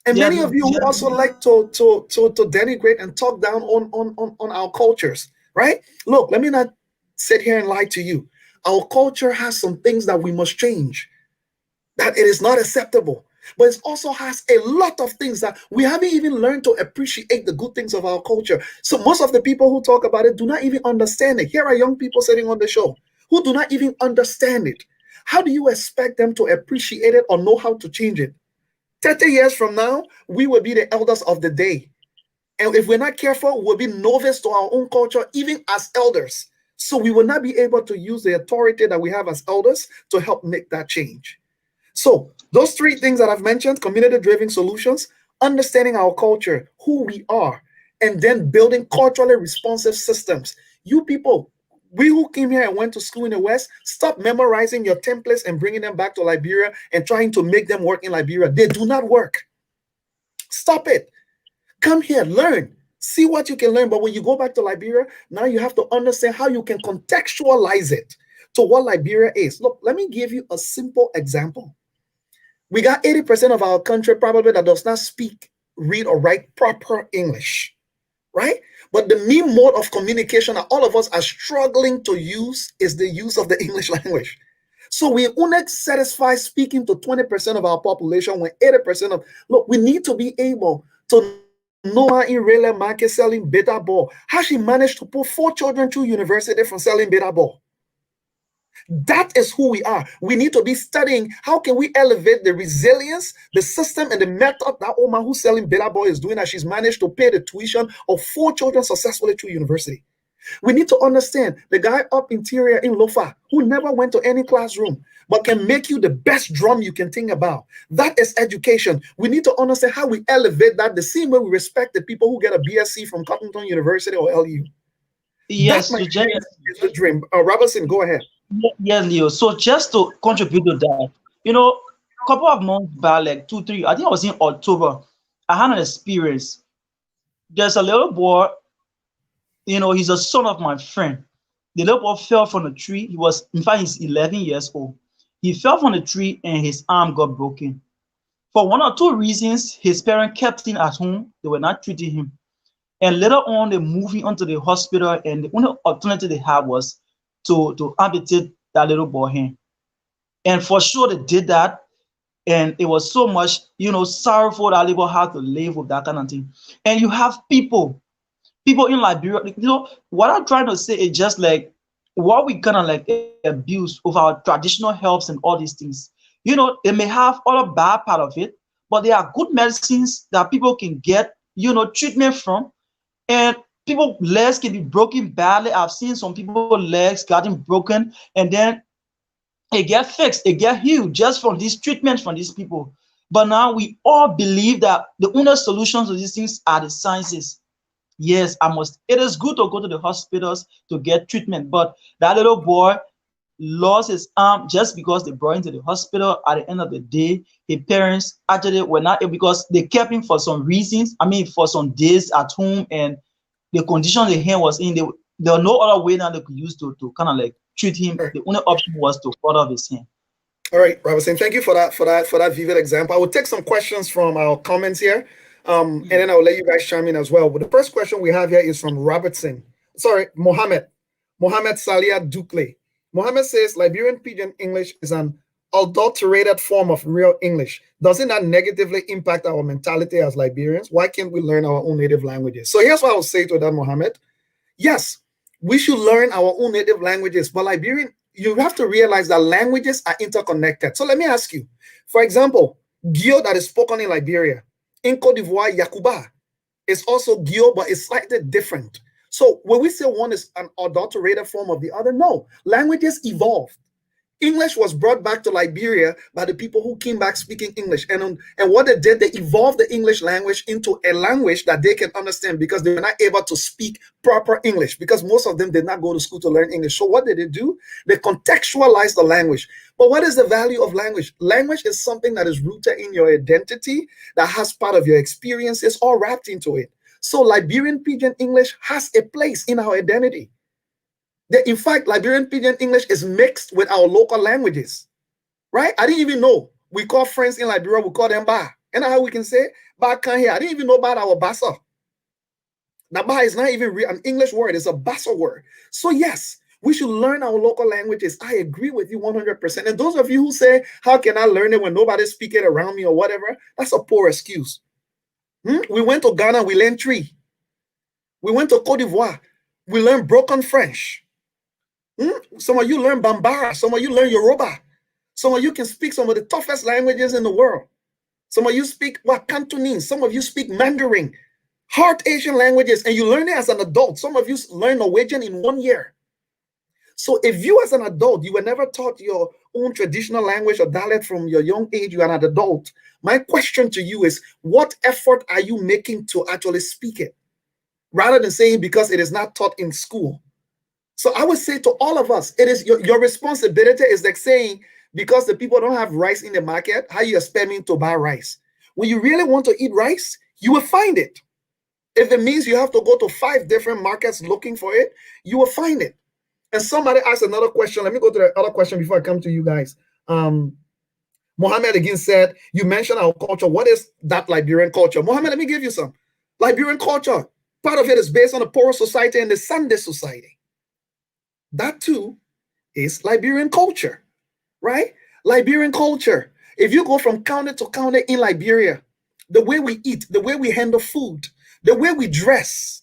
And many of you also like to denigrate and talk down on our cultures, right? Look, let me not sit here and lie to you. Our culture has some things that we must change, that it is not acceptable. But it also has a lot of things that we haven't even learned to appreciate the good things of our culture. So most of the people who talk about it do not even understand it. Here are young people sitting on the show who do not even understand it. How do you expect them to appreciate it or know how to change it? 30 years from now, we will be the elders of the day. And if we're not careful, we'll be novice to our own culture, even as elders. So we will not be able to use the authority that we have as elders to help make that change. So those three things that I've mentioned, community-driven solutions, understanding our culture, who we are, and then building culturally responsive systems. You people, we who came here and went to school in the West, stop memorizing your templates and bringing them back to Liberia and trying to make them work in Liberia. They do not work. Stop it. Come here, learn, see what you can learn. But when you go back to Liberia, now you have to understand how you can contextualize it to what Liberia is. Look, let me give you a simple example. We got 80% of our country probably that does not speak, read, or write proper English, right? But the main mode of communication that all of us are struggling to use is the use of the English language. So we only satisfy speaking to 20% of our population when 80% of, look, we need to be able to know in real market selling beta ball. How she managed to put 4 children through university from selling beta ball. That is who we are. We need to be studying how can we elevate the resilience, the system, and the method that woman who's selling beta boy is doing, as she's managed to pay the tuition of 4 children successfully through university. We need to understand the guy up interior in Lofa who never went to any classroom but can make you the best drum you can think about. That is education. We need to understand how we elevate that the same way we respect the people who get a BSc from Cottington University or LU. Yes, That's is the dream. Robertson, go ahead. Yes, Leo. So just to contribute to that, a couple of months back, like 2, 3, I think I was in October, I had an experience. There's a little boy, he's a son of my friend. The little boy fell from a tree. In fact, he's 11 years old. He fell from the tree and his arm got broken. For one or two reasons, his parents kept him at home. They were not treating him. And later on, they moved him onto the hospital, and the only alternative they had was to amputate that little boy hand. And for sure, they did that. And it was so much, sorrowful that people had to live with that kind of thing. And you have people in Liberia, what I'm trying to say is just like what we kind of like abuse of our traditional herbs and all these things. It may have all the bad part of it, but there are good medicines that people can get, treatment from. And people legs can be broken badly. I've seen some people legs getting broken, and then it get fixed, it get healed just from these treatments from these people. But now we all believe that the only solutions to these things are the sciences. Yes, it is good to go to the hospitals to get treatment, but that little boy lost his arm just because they brought him to the hospital. At the end of the day, his parents actually were not able, because they kept him for some reasons. I mean, for some days at home, and the condition the hand was in, there was no other way now they could use to kind of like treat him. The only option was to cut off his hand. All right, Robertson, thank you for that vivid example. I will take some questions from our comments here, and then I will let you guys chime in as well. But the first question we have here is from Mohammed Salia Dukle. Mohammed says Liberian Pidgin English is an adulterated form of real English. Doesn't that negatively impact our mentality as Liberians? Why can't we learn our own native languages? So here's what I will say to that, Mohammed. Yes, we should learn our own native languages, but Liberian, you have to realize that languages are interconnected. So let me ask you, for example, Gyo that is spoken in Liberia, in Cote d'Ivoire, Yakuba is also Gyo, but it's slightly different. So when we say one is an adulterated form of the other, no, languages evolve. English was brought back to Liberia by the people who came back speaking English. And what they did, they evolved the English language into a language that they can understand, because they were not able to speak proper English, because most of them did not go to school to learn English. So what did they do? They contextualized the language. But what is the value of language? Language is something that is rooted in your identity, that has part of your experiences all wrapped into it. So Liberian Pidgin English has a place in our identity. In fact, Liberian Pidgin English is mixed with our local languages, right? I didn't even know. We call friends in Liberia, we call them Ba. And how we can say Ba can here. I didn't even know about our Basa. Now, Ba is not even an English word, it's a Basa word. So yes, we should learn our local languages. I agree with you 100%. And those of you who say, how can I learn it when nobody's speaking around me or whatever? That's a poor excuse. We went to Ghana, we learned Tree. We went to Cote d'Ivoire, we learned broken French. Some of you learn Bambara. Some of you learn Yoruba. Some of you can speak some of the toughest languages in the world. Some of you speak Cantonese. Some of you speak Mandarin. Hard Asian languages, and you learn it as an adult. Some of you learn Norwegian in 1 year. So if you as an adult, you were never taught your own traditional language or dialect from your young age, you are an adult. My question to you is, what effort are you making to actually speak it? Rather than saying because it is not taught in school. So I would say to all of us, it is your responsibility is like saying, because the people don't have rice in the market, how you expect me to buy rice? When you really want to eat rice, you will find it. If it means you have to go to 5 different markets looking for it, you will find it. And somebody asked another question. Let me go to the other question before I come to you guys. Mohammed again said, you mentioned our culture. What is that Liberian culture? Mohammed, let me give you some. Liberian culture, part of it is based on the Poro society and the Sunday society. That too is Liberian culture, right? Liberian culture. If you go from county to county in Liberia, the way we eat, the way we handle food, the way we dress,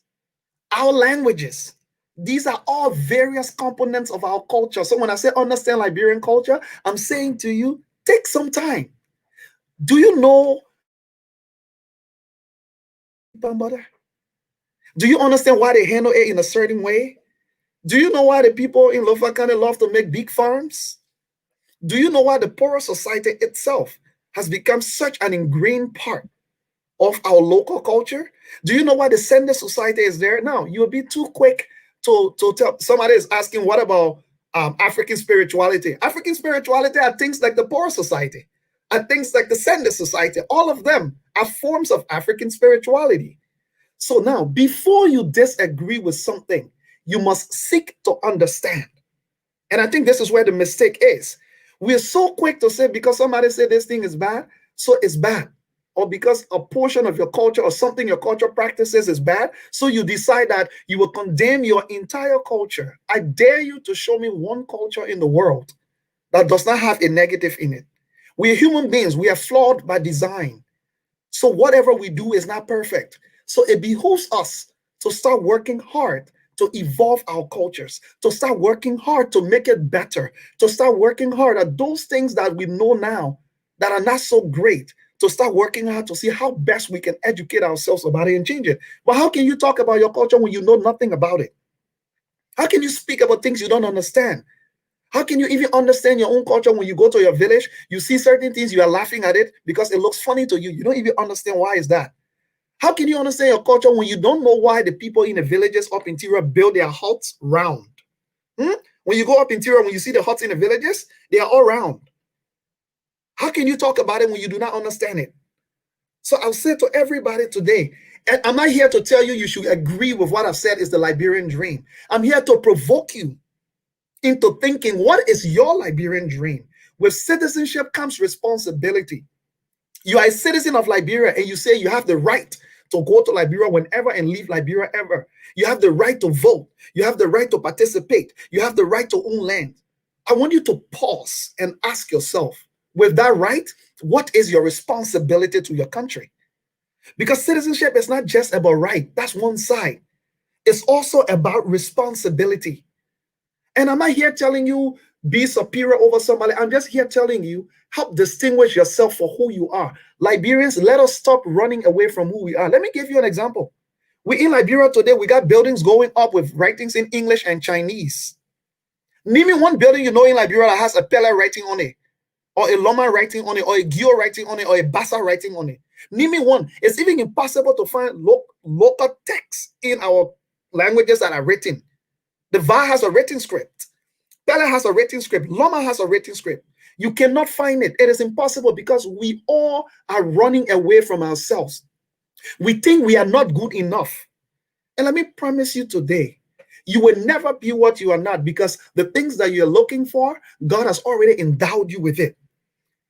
our languages, these are all various components of our culture. So when I say understand Liberian culture, I'm saying to you, take some time. Do you know butter? Do you understand why they handle it in a certain way? Do you know why the people in Lofa County love to make big farms? Do you know why the Poro society itself has become such an ingrained part of our local culture? Do you know why the Sender society is there? Now, you'll be too quick to tell. Somebody is asking, what about African spirituality? African spirituality are things like the Poro society, are things like the Sender society. All of them are forms of African spirituality. So now, before you disagree with something, you must seek to understand. And I think this is where the mistake is. We're so quick to say because somebody said this thing is bad, so it's bad. Or because a portion of your culture or something your culture practices is bad, so you decide that you will condemn your entire culture. I dare you to show me one culture in the world that does not have a negative in it. We are human beings, we are flawed by design. So whatever we do is not perfect. So it behooves us to start working hard to evolve our cultures, to start working hard to make it better, to start working hard at those things that we know now that are not so great, to start working hard to see how best we can educate ourselves about it and change it. But how can you talk about your culture when you know nothing about it? How can you speak about things you don't understand? How can you even understand your own culture when you go to your village? You see certain things, you are laughing at it because it looks funny to you. You don't even understand why is that. How can you understand your culture when you don't know why the people in the villages up interior build their huts round? When you go up interior, when you see the huts in the villages, they are all round. How can you talk about it when you do not understand it? So I'll say to everybody today, and I'm not here to tell you you should agree with what I've said is the Liberian dream. I'm here to provoke you into thinking, what is your Liberian dream? With citizenship comes responsibility. You are a citizen of Liberia and you say you have the right to go to Liberia whenever and leave Liberia ever. You have the right to vote. You have the right to participate. You have the right to own land. I want you to pause and ask yourself, with that right, what is your responsibility to your country? Because citizenship is not just about right. That's one side. It's also about responsibility. And I'm not here telling you be superior over somebody. I'm just here telling you help distinguish yourself for who you are. Liberians, let us stop running away from who we are. Let me give you an example. We in Liberia today, we got buildings going up with writings in English and Chinese. Name me one building you know in Liberia that has a Pele writing on it, or a Loma writing on it, or a Gio writing on it, or a Bassa writing on it. Name me one. It's even impossible to find local text in our languages that are written. The VAR has a written script. Pele has a written script. Loma has a written script. You cannot find it. It is impossible because we all are running away from ourselves. We think we are not good enough. And let me promise you today, you will never be what you are not because the things that you're looking for, God has already endowed you with it.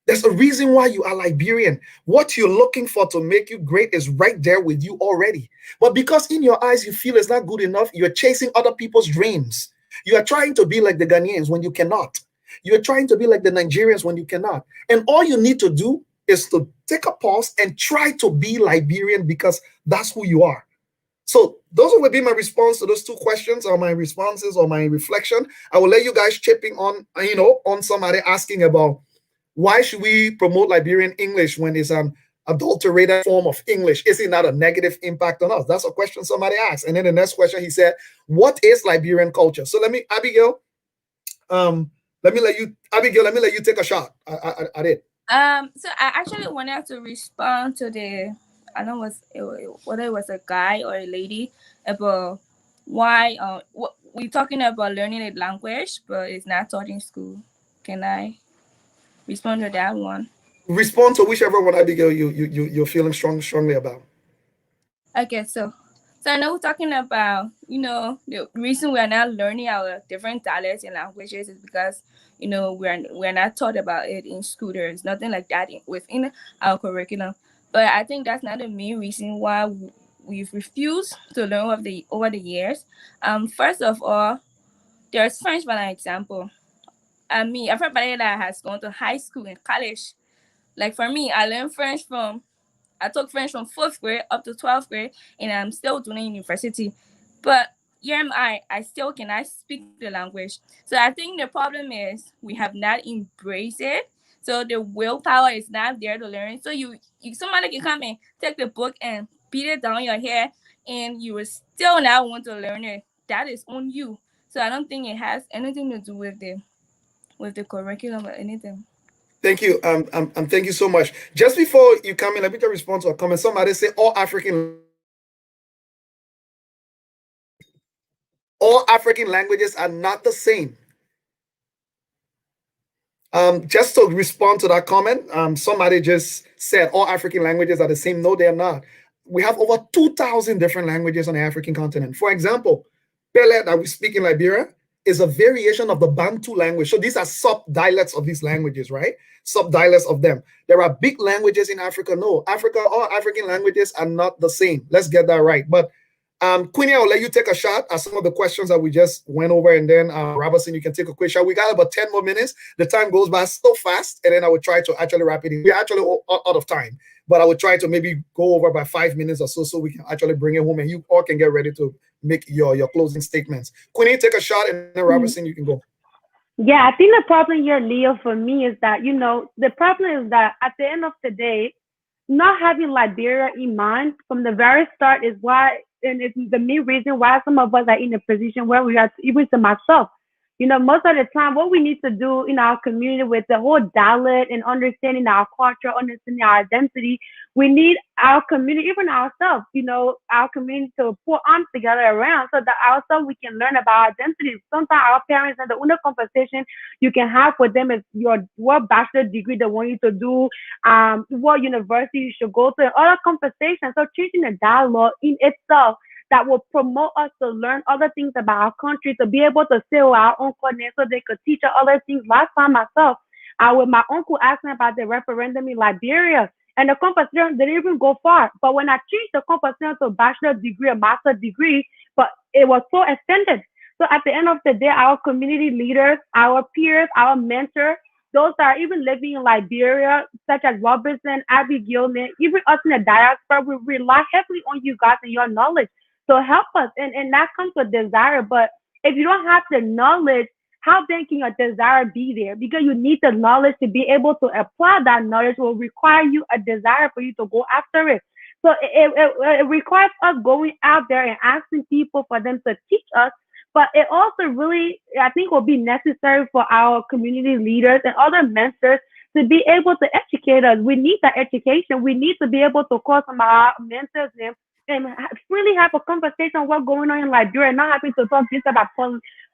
There's a reason why you are Liberian. What you're looking for to make you great is right there with you already. But because in your eyes you feel it's not good enough, you're chasing other people's dreams. You are trying to be like the Ghanaians when you cannot. You're trying to be like the Nigerians when you cannot. And all you need to do is to take a pause and try to be Liberian because that's who you are. So those would be my response to those two questions, or my responses, or my reflection. I will let you guys chipping on, on somebody asking about why should we promote Liberian English when it's an adulterated form of English? Is it not a negative impact on us? That's a question somebody asked. And then the next question, he said, what is Liberian culture? So let me, Abigail, let me let you take a shot at it. So I actually wanted to respond to the, I don't know whether it was a guy or a lady, about why we're talking about learning a language, but it's not taught in school. Can I respond to that one? Respond to whichever one, Abigail, you're feeling strongly about. Okay, so I know we're talking about, the reason we are not learning our different dialects and languages is because, we're not taught about it in school. There's nothing like that within our curriculum. But I think that's not the main reason why we've refused to learn over the years. First of all, there's French for an example. I mean, everybody that has gone to high school and college, like for me, I took French from 4th grade up to 12th grade, and I'm still doing university. But here am I still cannot speak the language. So I think the problem is we have not embraced it. So the willpower is not there to learn. So you somebody can come and take the book and beat it down your head, and you will still not want to learn it. That is on you. So I don't think it has anything to do with the curriculum or anything. Thank you. Thank you so much. Just before you come in, let me just respond to a comment. Somebody say all African languages are not the same. Just to respond to that comment, somebody just said all African languages are the same. No, they're not. We have over 2,000 different languages on the African continent. For example, Pele that we speak in Liberia is a variation of the Bantu language. So these are sub-dialects of these languages, right? Sub-dialects of them. There are big languages in Africa. No, all African languages are not the same. Let's get that right. But Queenie, I'll let you take a shot at some of the questions that we just went over, and then Robertson, you can take a quick shot. We got about 10 more minutes. The time goes by so fast, and then I would try to actually wrap it in. We're actually out of time, but I would try to maybe go over by 5 minutes or so we can actually bring it home, and you all can get ready to make your closing statements. Queenie, take a shot, and then Robertson, you can go. Yeah, I think the problem here, Leo, for me is that, the problem is that at the end of the day, not having Liberia in mind from the very start is why, and it's the main reason why some of us are in a position where we are, even to myself. Most of the time, what we need to do in our community with the whole dialect and understanding our culture, understanding our identity, we need our community, even ourselves, our community to put arms together around so that ourselves we can learn about our identity. Sometimes our parents and the only conversation you can have with them is what bachelor degree they want you to do, what university you should go to, and other conversations. So changing the dialogue in itself that will promote us to learn other things about our country, to be able to say with our own coordinates so they could teach us other things. Last time myself, with my uncle asking about the referendum in Liberia, and the conversation didn't even go far. But when I changed the conversation to bachelor degree or master degree, but it was so extended. So at the end of the day, our community leaders, our peers, our mentors, those that are even living in Liberia, such as Robertson, Abigail, even us in the diaspora, we rely heavily on you guys and your knowledge to help us. And that comes with desire. But if you don't have the knowledge, how then can your desire be there? Because you need the knowledge to be able to apply that knowledge will require you a desire for you to go after it. So it requires us going out there and asking people for them to teach us. But it also really, I think, will be necessary for our community leaders and other mentors to be able to educate us. We need that education. We need to be able to call some of our mentors and really have a conversation on what's going on in Liberia, not having to talk just about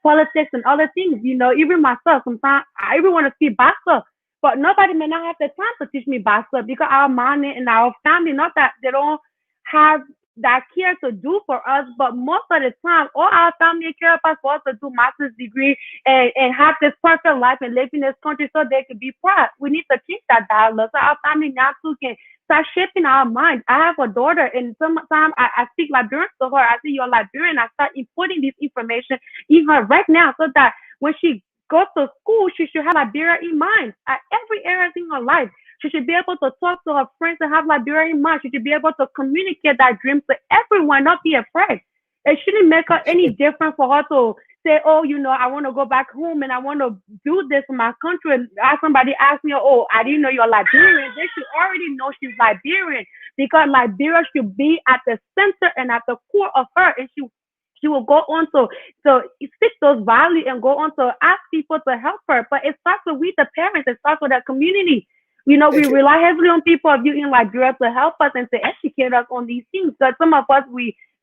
politics and other things. Even myself, sometimes I even want to speak Bassa, but nobody may not have the time to teach me Bassa because our mom and our family, not that they don't have that care to do for us, but most of the time, all our family care about for us to do master's degree and have this perfect life and live in this country so they can be proud. We need to change that dialogue so our family now too can start shaping our minds. I have a daughter, and sometimes I speak Liberian to her. I say, you're Liberian. I start inputting this information in her right now so that when she goes to school, she should have Liberia in mind at every area in her life. She should be able to talk to her friends and have Liberia in mind. She should be able to communicate that dream to everyone, not be afraid. It shouldn't make her any different for her to say, oh, I want to go back home and I want to do this for my country. And somebody asked me, oh, I didn't know you're Liberian. They should already know she's Liberian because Liberia should be at the center and at the core of her. And she will go on to stick those values and go on to ask people to help her. But it starts with the parents. It starts with the community. We rely heavily on people of you in Liberia to help us and to educate us on these things. Because some of us,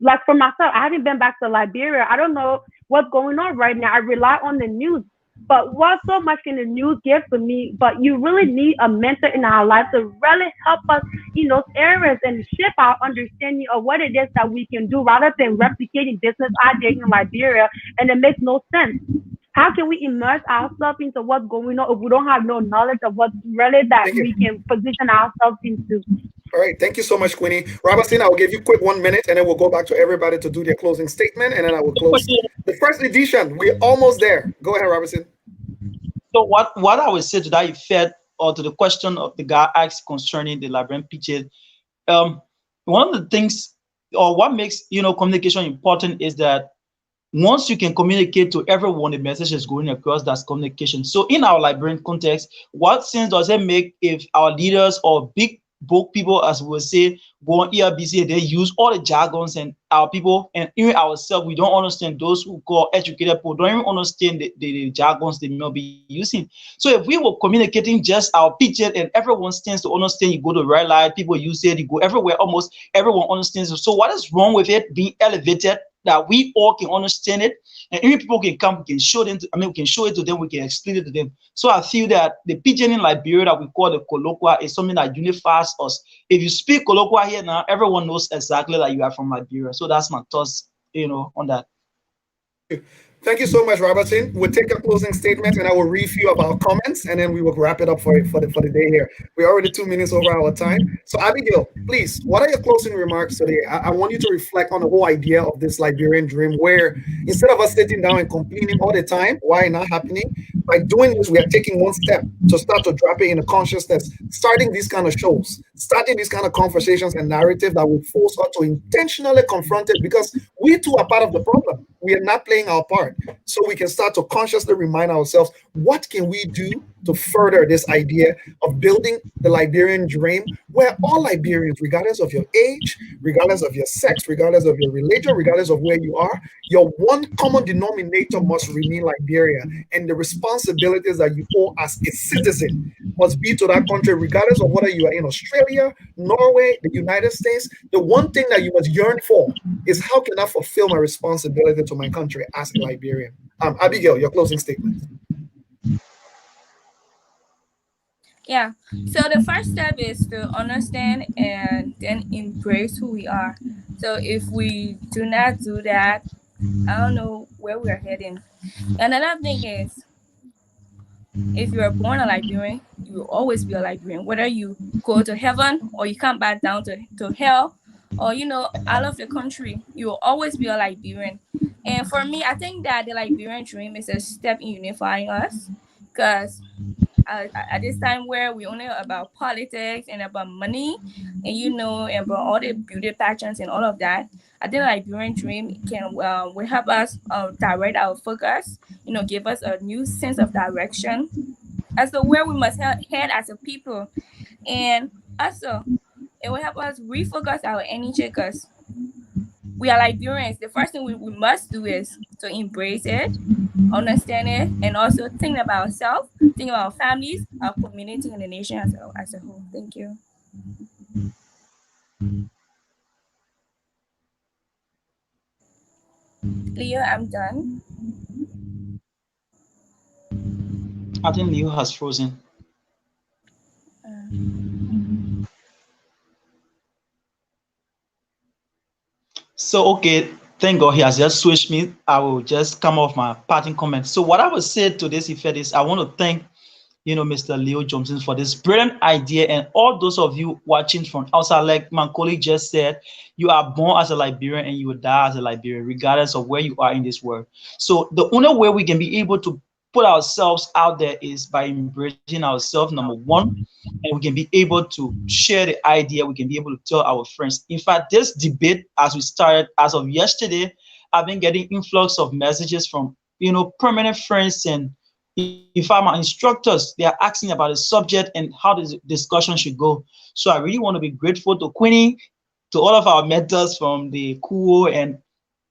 like for myself, I haven't been back to Liberia. I don't know what's going on right now. I rely on the news. But what so much can the news give to me? But you really need a mentor in our life to really help us in those areas and shape our understanding of what it is that we can do rather than replicating business out there in Liberia. And it makes no sense. How can we immerse ourselves into what's going on if we don't have no knowledge of what's really that we can position ourselves into? All right. Thank you so much, Queenie. Robertson, I will give you quick 1 minute, and then we'll go back to everybody to do their closing statement, and then I will close the first edition. We're almost there. Go ahead, Robertson. So what I would say to that effect, or to the question of the guy asked concerning the Liberian pitches, one of the things, or what makes communication important is that once you can communicate to everyone, the message is going across. That's communication. So in our Liberian context, what sense does it make if our leaders or big book people, as we will say, go on ERBC, they use all the jargons, and our people and even ourselves, we don't understand. Those who call educated people don't even understand the jargons they may be using. So if we were communicating just our picture and everyone stands to understand, you go to the red light, people use it, you go everywhere, almost everyone understands it. So what is wrong with it being elevated that we all can understand it, and even people can come, we can show them. We can show it to them. We can explain it to them. So I feel that the pidgin in Liberia that we call the colloquia is something that unifies us. If you speak colloquia here now, everyone knows exactly that you are from Liberia. So that's my thoughts, on that. Thank you so much, Robertson. We'll take a closing statement and I will read a few of our comments and then we will wrap it up for the day here. We're already 2 minutes over our time. So Abigail, please, what are your closing remarks today? I want you to reflect on the whole idea of this Liberian dream where instead of us sitting down and complaining all the time, why it not happening? By doing this, we are taking one step to start to drop it in the consciousness, starting these kind of shows, starting these kind of conversations and narrative that will force us to intentionally confront it because we too are part of the problem. We are not playing our part. So we can start to consciously remind ourselves, what can we do to further this idea of building the Liberian dream where all Liberians, regardless of your age, regardless of your sex, regardless of your religion, regardless of where you are, your one common denominator must remain Liberia. And the responsibilities that you owe as a citizen must be to that country, regardless of whether you are in Australia, Norway, the United States. The one thing that you must yearn for is how can I fulfill my responsibility to my country as a Liberian? Abigail, your closing statement. Yeah. So the first step is to understand and then embrace who we are. So if we do not do that, I don't know where we are heading. Another thing is, if you are born a Liberian, you will always be a Liberian. Whether you go to heaven or you come back down to hell, or out of the country, you will always be a Liberian. And for me, I think that the Liberian dream is a step in unifying us, because at this time where we only know about politics and about money, and and about all the beauty pageants and all of that, I think the Liberian dream will help us direct our focus, give us a new sense of direction as to where we must head as a people. And also, it will help us refocus our energy, because we are Liberians. The first thing we must do is to embrace it, understand it, and also think about ourselves, think about our families, our community, and the nation as a whole. Thank you. Leo, I'm done. I think Leo has frozen. So, okay, thank God he has just switched me. I will just come off my parting comment. So, what I would say to this effect is I want to thank, Mr. Leo Johnson for this brilliant idea, and all those of you watching from outside, like my colleague just said, you are born as a Liberian and you will die as a Liberian, regardless of where you are in this world. So, the only way we can be able to put ourselves out there is by embracing ourselves, number one, and we can be able to share the idea. We can be able to tell our friends. In fact, this debate, as we started as of yesterday, I've been getting influx of messages from permanent friends, and in fact my instructors. They are asking about the subject and how the discussion should go. So I really want to be grateful to Queenie, to all of our mentors from the KUO, and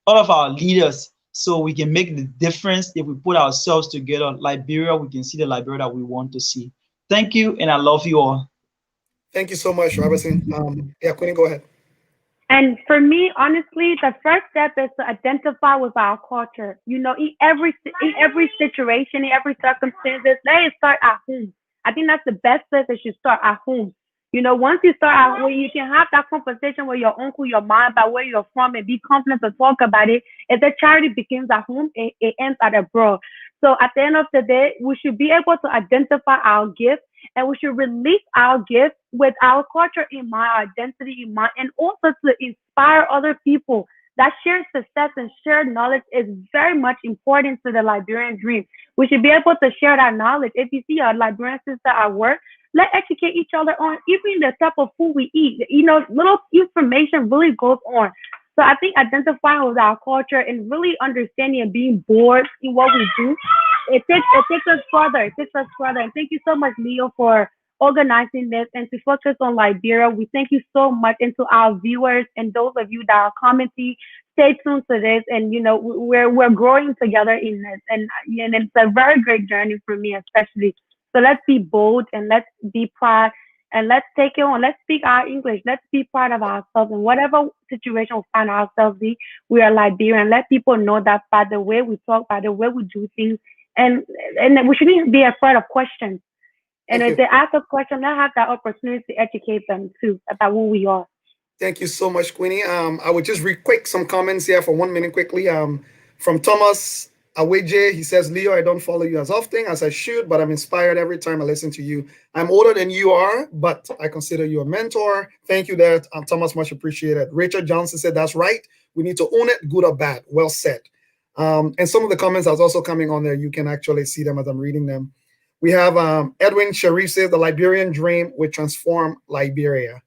all of our leaders, so we can make the difference. If we put ourselves together, Liberia, we can see the Liberia that we want to see. Thank you, and I love you all. Thank you so much, Robertson. Yeah, Queenie, go ahead. And for me, honestly, the first step is to identify with our culture. In every situation, in every circumstances, let it start at home. I think that's the best place. It should start at home. Once you start out, when you can have that conversation with your uncle, your mom about where you're from and be confident to talk about it. If the charity begins at home, it ends at abroad. So at the end of the day, we should be able to identify our gifts, and we should release our gifts with our culture in mind, identity in mind, and also to inspire other people. That shared success and shared knowledge is very much important to the Liberian dream. We should be able to share that knowledge. If you see a Liberian sister at work, let's educate each other on even the type of food we eat. Little information really goes on. So I think identifying with our culture and really understanding and being bored in what we do, it takes us further. It takes us further. And thank you so much, Leo, for organizing this and to focus on Liberia. We thank you so much, and to our viewers and those of you that are commenting. Stay tuned to this, and we're growing together in this, and it's a very great journey for me, especially. So let's be bold and let's be proud and let's take it on. Let's speak our English. Let's be proud of ourselves. In whatever situation we find ourselves in, we are Liberian. Let people know that by the way we talk, by the way we do things, and we shouldn't be afraid of questions. And Thank if you. they ask us questions, let's have that opportunity to educate them too about who we are. Thank you so much, Queenie. I would just read quick some comments here for 1 minute quickly. From Thomas Aweje, he says, Leo, I don't follow you as often as I should, but I'm inspired every time I listen to you. I'm older than you are, but I consider you a mentor. Thank you there, Thomas, much appreciated. Rachel Johnson said, that's right. We need to own it, good or bad. Well said. And some of the comments that's also coming on there, you can actually see them as I'm reading them. We have Edwin Sharif says, the Liberian dream will transform Liberia.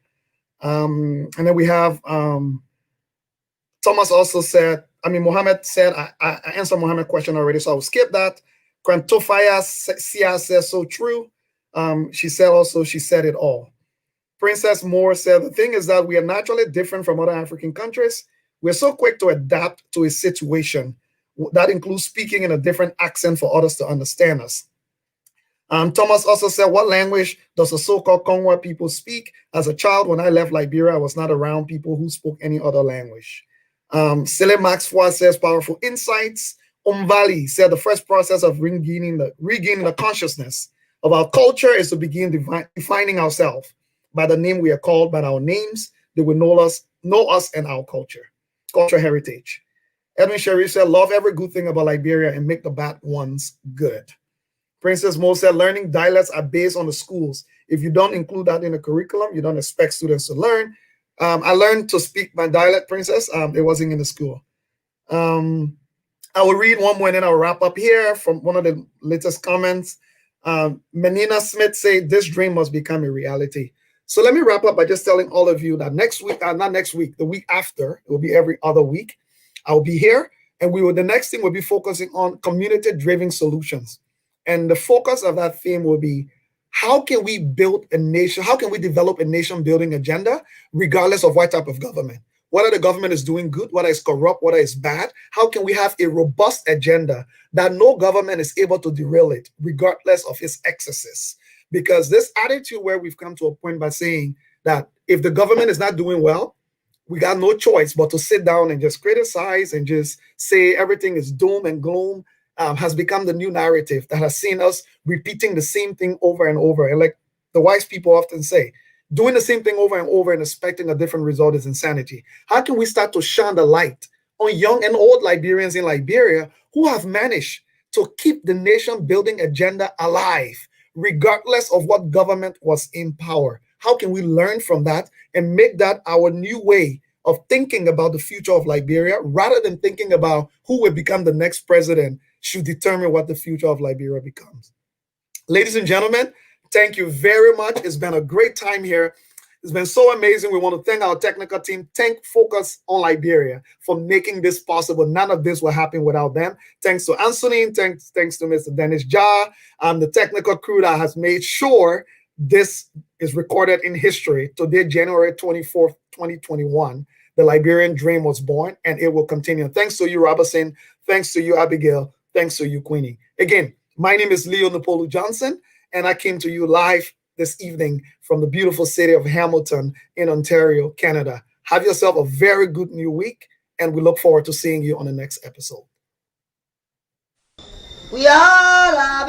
And then we have Thomas also said, Mohammed said, I answered Mohammed's question already, so I will skip that. Krantofaya Sia says, so true. She said also, she said it all. Princess Moore said, the thing is that we are naturally different from other African countries. We're so quick to adapt to a situation. That includes speaking in a different accent for others to understand us. Thomas also said, what language does the so-called Kongwa people speak? As a child, when I left Liberia, I was not around people who spoke any other language. Sele Maxfoy says, powerful insights. Umvali said, the first process of regaining the consciousness of our culture is to begin defining ourselves by the name we are called, by our names. They will know us and our culture heritage. Edwin Sharif said, love every good thing about Liberia and make the bad ones good. Princess Mo said, learning dialects are based on the schools. If you don't include that in the curriculum, you don't expect students to learn. I learned to speak my dialect, Princess. It wasn't in the school. I will read one more and then I'll wrap up here from one of the latest comments. Menina Smith said, this dream must become a reality. So let me wrap up by just telling all of you that next week, not next week, the week after, it will be every other week. I'll be here and the next thing will be focusing on community-driven solutions. And the focus of that theme will be, how can we build a nation? How can we develop a nation building agenda, regardless of what type of government? Whether the government is doing good, whether it's corrupt, whether it's bad, how can we have a robust agenda that no government is able to derail it, regardless of its excesses? Because this attitude where we've come to a point by saying that if the government is not doing well, we got no choice but to sit down and just criticize and just say everything is doom and gloom, has become the new narrative that has seen us repeating the same thing over and over. And like the wise people often say, doing the same thing over and over and expecting a different result is insanity. How can we start to shine the light on young and old Liberians in Liberia who have managed to keep the nation building agenda alive, regardless of what government was in power? How can we learn from that and make that our new way of thinking about the future of Liberia, rather than thinking about who will become the next president should determine what the future of Liberia becomes? Ladies and gentlemen, thank you very much. It's been a great time here. It's been so amazing. We want to thank our technical team. Thank Focus on Liberia for making this possible. None of this will happen without them. Thanks to Anthony. Thanks to Mr. Dennis Jar, the technical crew that has made sure this is recorded in history. Today, January 24th, 2021, the Liberian dream was born, and it will continue. Thanks to you, Robertson. Thanks to you, Abigail. Thanks to you, Queenie. Again, my name is Leo Napolu Johnson, and I came to you live this evening from the beautiful city of Hamilton in Ontario, Canada. Have yourself a very good new week, and we look forward to seeing you on the next episode. We all are